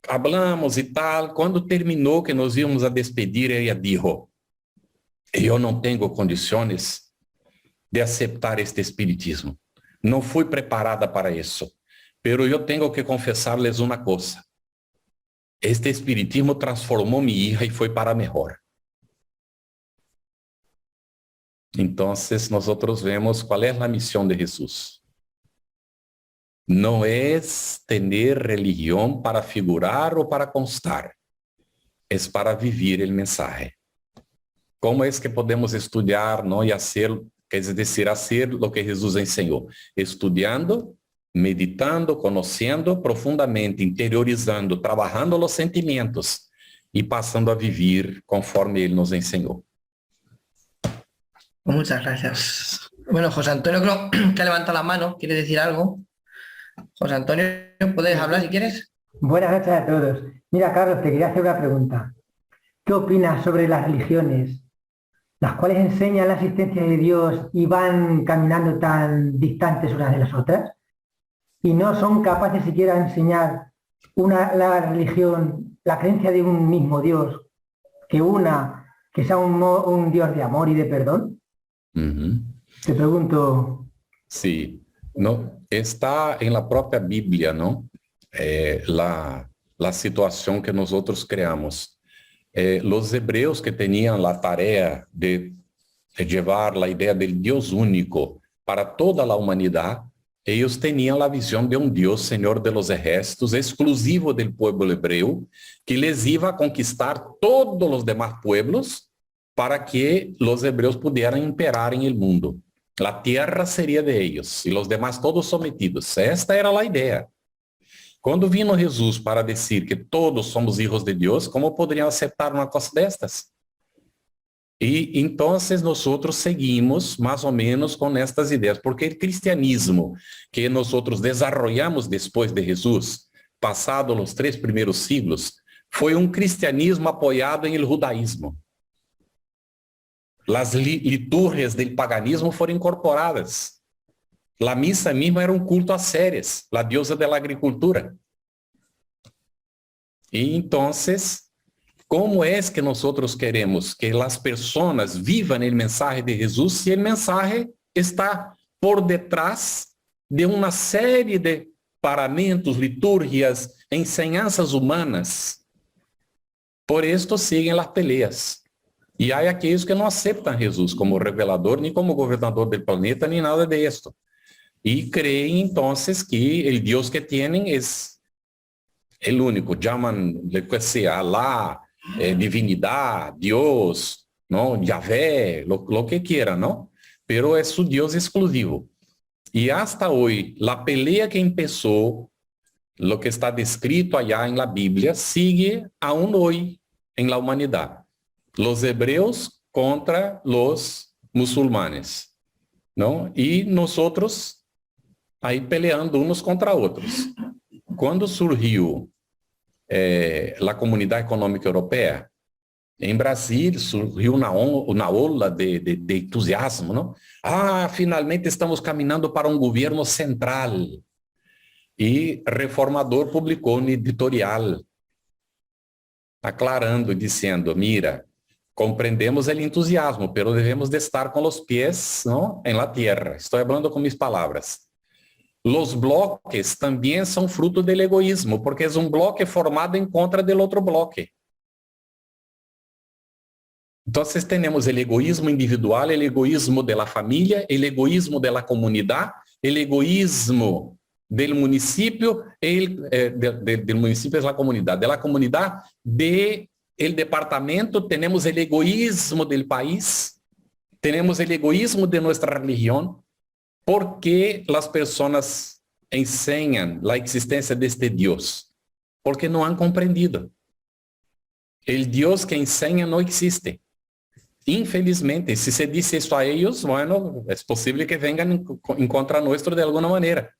hablamos y tal, cuando terminó que nos íbamos a despedir, ella dijo, yo no tengo condiciones de aceptar este espiritismo. No fui preparada para eso. Pero yo tengo que confesarles una cosa. Este espiritismo transformó mi hija y fue para mejor. Entonces nosotros vemos cuál es la misión de Jesús. No es tener religión para figurar o para constar. Es para vivir el mensaje. ¿Cómo es que podemos estudiar, ¿no? Y hacer, es decir, hacer lo que Jesús enseñó? Estudiando, meditando, conociendo profundamente, interiorizando, trabajando los sentimientos y pasando a vivir conforme Él nos enseñó. Muchas gracias. Bueno, José Antonio creo que ha levantado la mano, ¿quiere decir algo? José Antonio, ¿puedes hablar si quieres? Buenas noches a todos. Mira, Carlos, te quería hacer una pregunta. ¿Qué opinas sobre las religiones, las cuales enseñan la existencia de Dios y van caminando tan distantes unas de las otras? Y no son capaces siquiera de enseñar la religión, la creencia de un mismo Dios, que sea un Dios de amor y de perdón. Te pregunto. Sí, no, está en la propia Biblia, ¿no? La situación que nosotros creamos. Los hebreos que tenían la tarea de llevar la idea del Dios único para toda la humanidad, ellos tenían la visión de un Dios, Señor de los ejércitos, exclusivo del pueblo hebreo, que les iba a conquistar todos los demás pueblos para que los hebreos pudieran imperar en el mundo. La tierra sería de ellos y los demás todos sometidos. Esta era la idea. Cuando vino Jesús para decir que todos somos hijos de Dios, ¿cómo podrían aceptar una cosa de estas? Y entonces nosotros seguimos más o menos con estas ideas, porque el cristianismo que nosotros desarrollamos después de Jesús, pasado los 3 primeros siglos, fue un cristianismo apoyado en el judaísmo. Las liturgias del paganismo fueron incorporadas. La misa misma era un culto a Ceres, la diosa de la agricultura. Y entonces, ¿cómo es que nosotros queremos que las personas vivan el mensaje de Jesús si el mensaje está por detrás de uma série de paramentos, liturgias, enseñanzas humanas. Por esto siguen las peleas. E há aqueles que não aceitam Jesus como revelador, nem como governador do planeta, nem nada de esto. E creem, então, que o Deus que têm é o único. Chamam, Alá, divinidade, Deus, não? Yahvé, lo que quieran, não? Pero é su Deus exclusivo. E hasta hoje, a pelea que começou, lo que está descrito allá en la Biblia, sigue aún hoy en la humanidad. Los hebreos contra los musulmanes, ¿no? Y nosotros ahí peleando unos contra otros. Quando surgiu a Comunidade Econômica Europeia, em Brasília surgiu uma ola de entusiasmo, não? Finalmente estamos caminhando para um governo central. E Reformador publicou um editorial aclarando, dizendo, mira, compreendemos o entusiasmo, pero devemos de estar com os pés, ¿no? En la tierra. Estou falando com minhas palavras. Los bloques também são fruto del egoísmo, porque é um bloque formado em contra del outro bloque. Então, temos o egoísmo individual, o egoísmo da família, o egoísmo da comunidade, o egoísmo do município, do município é a comunidade, da comunidade, do departamento, temos o egoísmo do país, temos o egoísmo de nossa religião, porque as pessoas ensinam a existência deste Deus, porque não han compreendido. O Deus que ensina não existe. Infelizmente, se se diz isso a eles, bueno, é possível que venham em contra nosso de alguma maneira.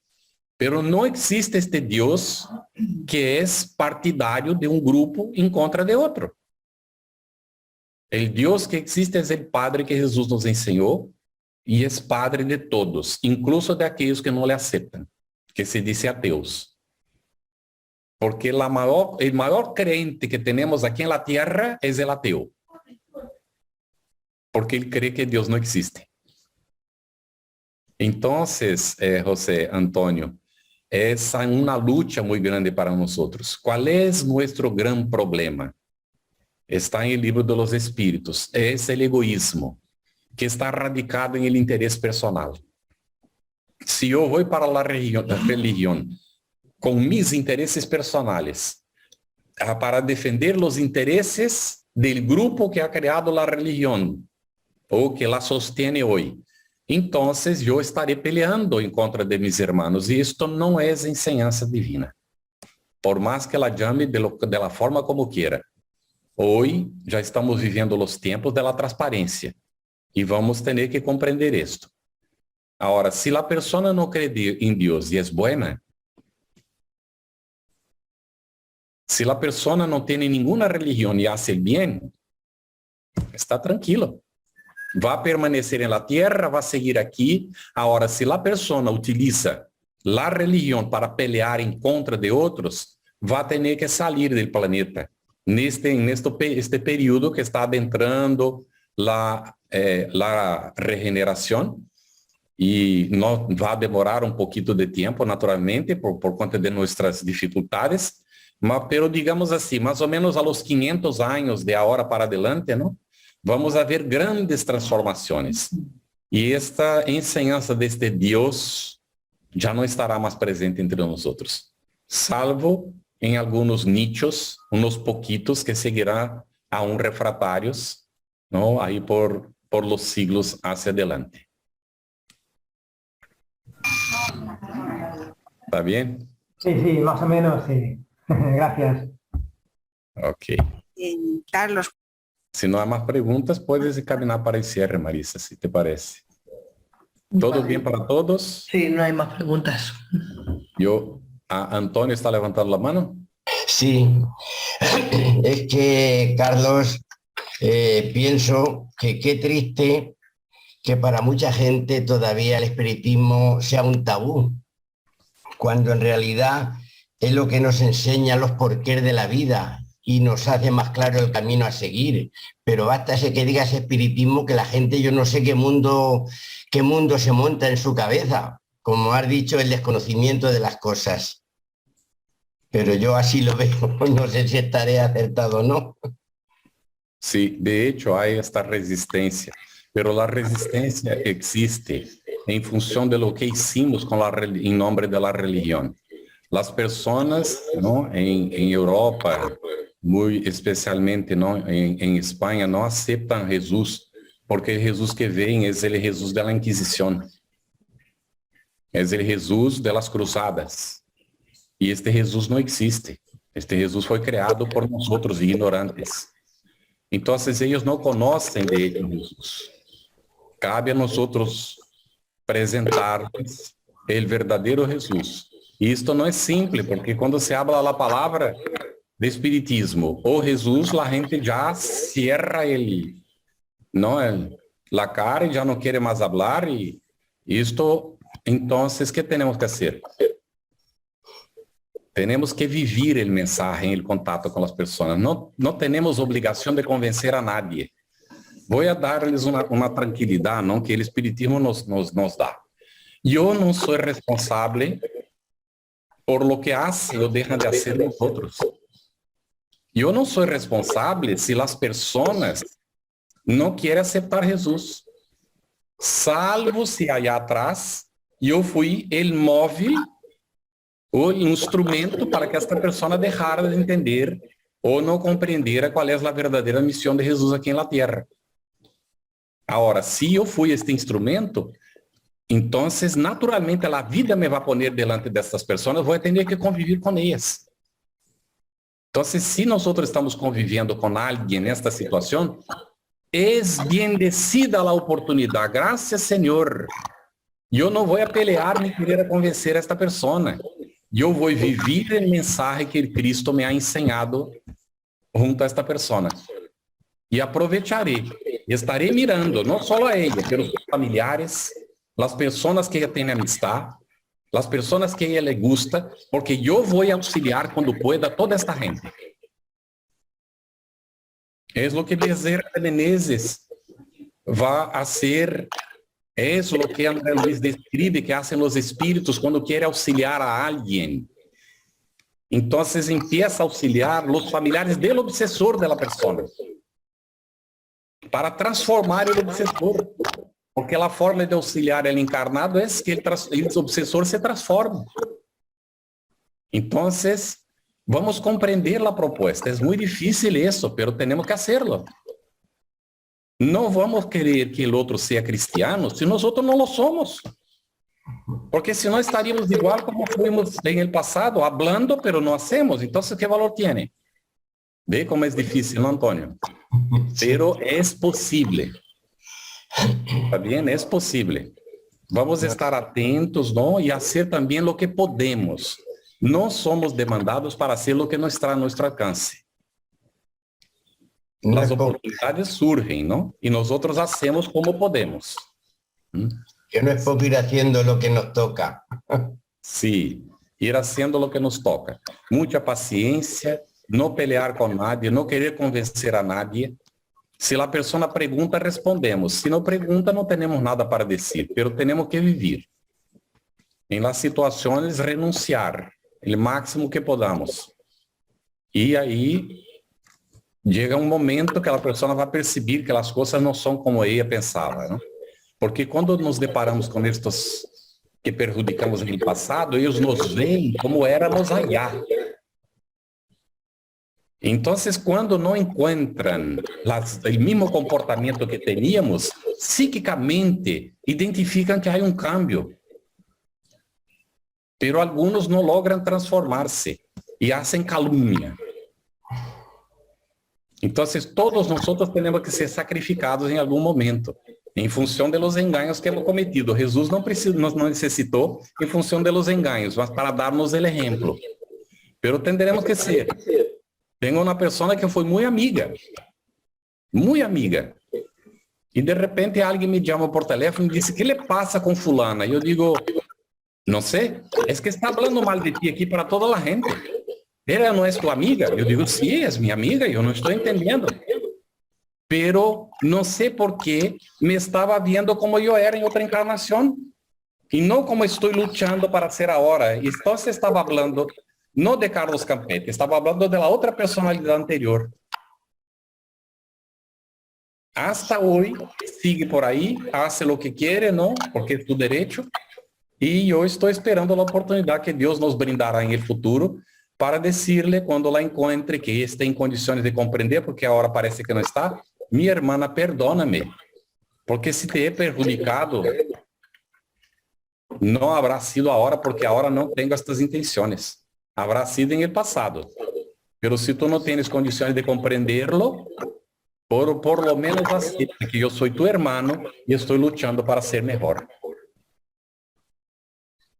Pero não existe este Deus que é partidário de um grupo em contra de outro. O Deus que existe é o Padre que Jesus nos ensinou e é Padre de todos, incluso de aqueles que não lhe aceitam, que se dizem ateus. Porque o maior crente que temos aqui na terra é o ateu. Porque ele crê que Deus não existe. Então, José Antônio, essa é uma luta muito grande para nós. Qual é nosso grande problema? Está em o livro de los Espíritos. É o egoísmo, que está radicado em el interesse personal. Se eu vou para a religião com mis interesses personais, para defender os interesses do grupo que ha criado a religião, ou que la sostiene hoje, então eu estarei peleando em contra de mis hermanos, e isto não é enseñanza divina. Por mais que ela chame de la forma como quiera. Hoje já estamos vivendo os tempos da transparência, e vamos ter que compreender isto. Agora, se a pessoa não crê em Deus e é buena, se a pessoa não tem nenhuma religião e hace el bien, está tranquilo. Vai permanecer na terra, vai seguir aqui. Agora, se a pessoa utiliza a religião para pelear em contra de outros, vai ter que sair do planeta. Neste período que está adentrando a regeneração, e não vai demorar um pouquinho de tempo, naturalmente, por conta de nossas dificuldades, pero digamos assim, mais ou menos a los 500 anos de agora para adelante, não? Vamos haver grandes transformações. E esta enseñanza deste Deus já não estará mais presente entre nós outros, salvo em alguns nichos, uns pouquitos que seguirá aún refratários, não? Aí por los siglos hacia adelante. ¿Está bien? Sí, sí, más o menos, sí. Gracias. Ok. Carlos. Se não há mais perguntas, puedes encaminhar para o cierre, Marisa, se te parece. ¿Todo bien para todos? Sí, no hay más preguntas. Antonio está levantando la mano. Sí, es que, Carlos, pienso que qué triste que para mucha gente todavía el espiritismo sea un tabú, cuando en realidad es lo que nos enseña los porqués de la vida y nos hace más claro el camino a seguir. Pero basta que digas espiritismo que la gente, yo no sé qué mundo se monta en su cabeza. como has dicho, el desconocimiento de las cosas. Pero yo así lo veo, no sé si estaré acertado o no. Sí, de hecho hay esta resistencia, pero la resistencia existe en función de lo que hicimos en nombre de la religión. Las personas, ¿no?, en Europa, muy especialmente, ¿no?, en España, no aceptan Jesús, porque el Jesús que ven es el Jesús de la Inquisición. Es el Jesús de las cruzadas. Y este Jesús no existe. Este Jesús fue creado por nosotros, ignorantes. Entonces ellos no conocen de este Jesús. Cabe a nosotros presentarles el verdadero Jesús. Y esto no es simple, porque cuando se habla la palabra de espiritismo o Jesús, la gente ya cierra la cara y ya no quiere más hablar. Y esto, entonces, ¿qué tenemos que hacer? Tenemos que vivir el mensaje en el contacto con las personas. No tenemos obligación de convencer a nadie. Voy a darles una tranquilidad, ¿no?, que el espiritismo nos da. Yo no soy responsable por lo que hace o dejan de hacer nosotros. Yo no soy responsable si las personas no quieren aceptar Jesús, salvo si allá atrás yo fui el móvil o instrumento para que esta persona dejara de entender o no comprendiera cuál es la verdadera misión de Jesús aquí en la tierra. Ahora, si yo fui este instrumento, entonces naturalmente la vida me va a poner delante de estas personas, voy a tener que convivir con ellas. Entonces, si nosotros estamos conviviendo con alguien en esta situación, es bendecida la oportunidad. Gracias, Señor. Yo no voy a pelear ni querer convencer a esta persona. Yo voy a vivir el mensaje que el Cristo me ha enseñado junto a esta persona. Y aprovecharé, y estaré mirando, no solo a ella, pero sus familiares, las personas que ella tiene amistad, las personas que a ella le gusta, porque yo voy a auxiliar cuando pueda a toda esta gente. Es lo que Bezerra de Menezes va a hacer. Es lo que André Luis describe que hacen los espíritus cuando quiere auxiliar a alguien. Entonces empieza a auxiliar los familiares del obsesor de la persona para transformar el obsesor. Porque la forma de auxiliar el encarnado es que el obsesor se transforme. Entonces, vamos a comprender la propuesta. Es muy difícil eso, pero tenemos que hacerlo. No vamos a querer que el otro sea cristiano si nosotros no lo somos. Porque si no estaríamos igual como fuimos en el pasado, hablando, pero no hacemos. Entonces, ¿qué valor tiene? ¿Ve cómo es difícil, no, Antonio? Pero es posible. ¿Está bien? Es posible. Vamos a estar atentos, ¿no? Y hacer también lo que podemos. No somos demandados para hacer lo que no está a nuestro alcance. Las oportunidades surgen, ¿no? Y nosotros hacemos como podemos. Que no es poco ir haciendo lo que nos toca. Sí, ir haciendo lo que nos toca. Mucha paciencia, no pelear con nadie, no querer convencer a nadie. Si la persona pregunta, respondemos. Si no pregunta, no tenemos nada para decir, pero tenemos que vivir. En las situaciones, renunciar el máximo que podamos. Y ahí llega un momento que la persona va a percibir que las cosas no son como ella pensaba, ¿no? Porque cuando nos deparamos con estos que perjudicamos en el pasado, ellos nos ven como éramos allá. Entonces, cuando no encuentran el mismo comportamiento que teníamos, psíquicamente identifican que hay un cambio. Pero algunos no logran transformarse y hacen calumnia. Entonces, todos nosotros tenemos que ser sacrificados en algún momento, en función de los engaños que hemos cometido. Jesús no necesitó en función de los engaños, mas para darnos el ejemplo. Pero tendremos que ser. Tengo una persona que fue muy amiga. Y de repente alguien me llama por teléfono y dice, ¿qué le pasa con fulana? Y yo digo, no sé, es que está hablando mal de ti aquí para toda la gente. Ella no es tu amiga. Yo digo, sí, es mi amiga, yo no estoy entendiendo. Pero no sé por qué me estaba viendo como yo era en otra encarnación. Y no como estoy luchando para ser ahora. Y entonces estaba hablando, no de Carlos Campetti, estaba hablando de la otra personalidad anterior. Hasta hoy sigue por ahí, hace lo que quiere, ¿no? Porque es tu derecho. Y yo estoy esperando la oportunidad que Dios nos brindará en el futuro para decirle cuando la encuentre que esté en condiciones de comprender, porque ahora parece que no está. Mi hermana, perdóname, porque si te he perjudicado, no habrá sido ahora, porque ahora no tengo estas intenciones. Habrá sido en el pasado. Pero si tú no tienes condiciones de comprenderlo, por lo menos acepta que yo soy tu hermano y estoy luchando para ser mejor.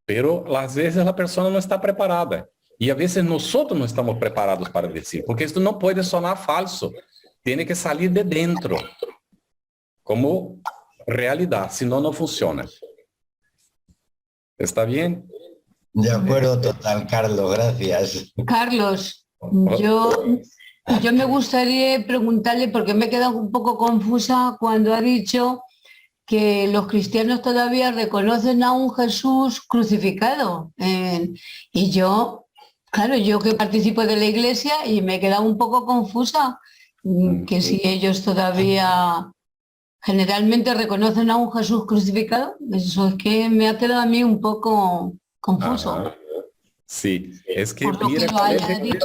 Pero às vezes a pessoa não está preparada. E às vezes nós não estamos preparados para dizer, porque isso não pode sonar falso. Tem que sair de dentro, como realidade, senão não funciona. ¿Está bien? De acuerdo, total, Carlos, gracias. Carlos, yo me gustaría preguntarle, porque me he quedado un poco confusa cuando ha dicho que los cristianos todavía reconocen a un Jesús crucificado. Y yo, claro, yo que participo de la iglesia y me he quedado un poco confusa, que si ellos todavía generalmente reconocen a un Jesús crucificado, eso es que me ha quedado a mí un poco confuso. Ajá. Sí, es que Por lo mira que lo haya dicho,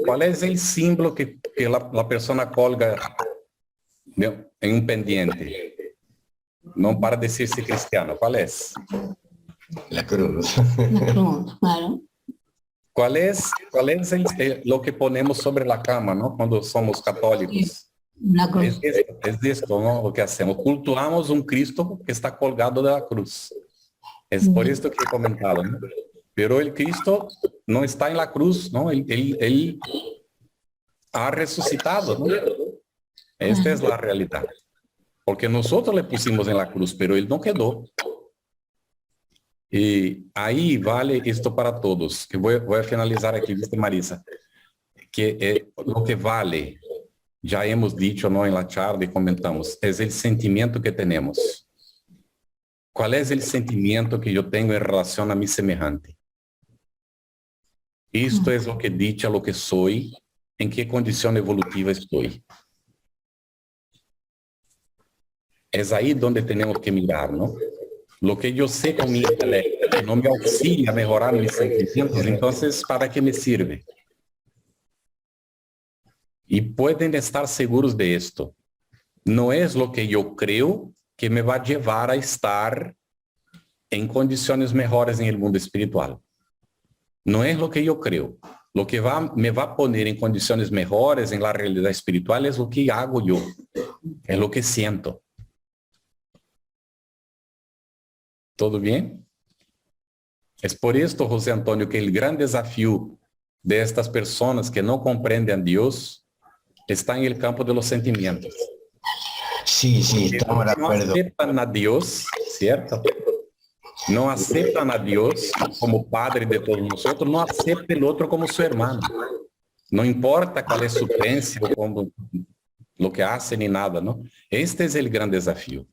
cuál es el símbolo que la persona colga en un pendiente. No para decirse cristiano, ¿cuál es? La cruz. la cruz, claro. ¿Cuál es lo que ponemos sobre la cama, ¿no? Cuando somos católicos? La cruz. Es esto, ¿no? Lo que hacemos. Cultuamos un Cristo que está colgado de la cruz. Es por esto que he comentado, ¿no? Pero el Cristo no está en la cruz, ¿no? Él ha resucitado, ¿no? Esta es la realidad. Porque nosotros le pusimos en la cruz, pero él no quedó. Y ahí vale esto para todos, que voy a finalizar aquí, ¿viste, Marisa? Que lo que vale, ya hemos dicho, ¿no? En la charla y comentamos, es el sentimiento que tenemos. ¿Cuál es el sentimiento que yo tengo en relación a mi semejante? Esto es lo que dice lo que soy, en qué condición evolutiva estoy. Es ahí donde tenemos que mirar, ¿no? Lo que yo sé con mi intelecto no me auxilia a mejorar mis sentimientos, entonces, ¿para qué me sirve? Y pueden estar seguros de esto. No es lo que yo creo que me va a llevar a estar en condiciones mejores en el mundo espiritual. No es lo que yo creo. Lo que me va a poner en condiciones mejores en la realidad espiritual es lo que hago yo. Es lo que siento. ¿Todo bien? Es por esto, José Antonio, que el gran desafío de estas personas que no comprenden a Dios está en el campo de los sentimientos. Sí, estamos de acuerdo. No aceptan a Dios, ¿cierto? No aceptan a Dios como Padre de todos nosotros, no acepta el otro como su hermano. No importa cuál es su creencia o como, lo que hace ni nada, ¿no? Este es el gran desafío.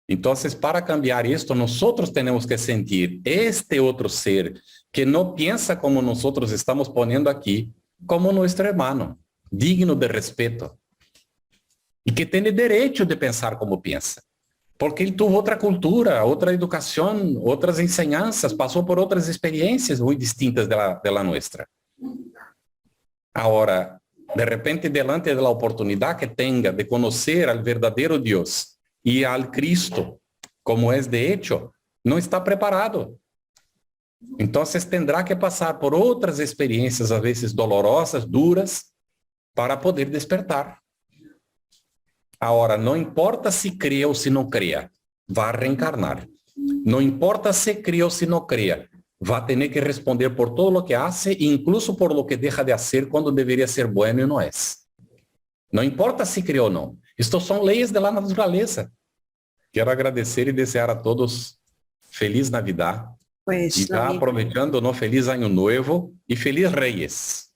Entonces, para cambiar esto, nosotros tenemos que sentir este otro ser que no piensa como nosotros estamos poniendo aquí, como nuestro hermano, digno de respeto. Y que tiene derecho de pensar como piensa. Porque él tuvo otra cultura, otra educación, otras enseñanzas, pasó por otras experiencias muy distintas de la nuestra. Ahora, de repente, delante de la oportunidad que tenga de conocer al verdadero Dios, y al Cristo, como es de hecho, no está preparado. Entonces tendrá que pasar por otras experiencias, a veces dolorosas, duras, para poder despertar. Ahora, no importa si crea o si no crea, va a reencarnar. No importa si crea o si no crea, va a tener que responder por todo lo que hace, incluso por lo que deja de hacer cuando debería ser bueno y no es. No importa si crea o no. Estas son leyes de la naturaleza. Quiero agradecer y desear a todos feliz Navidad. Pues y ya aprovechando, ¿no? Feliz Año Nuevo y feliz Reyes.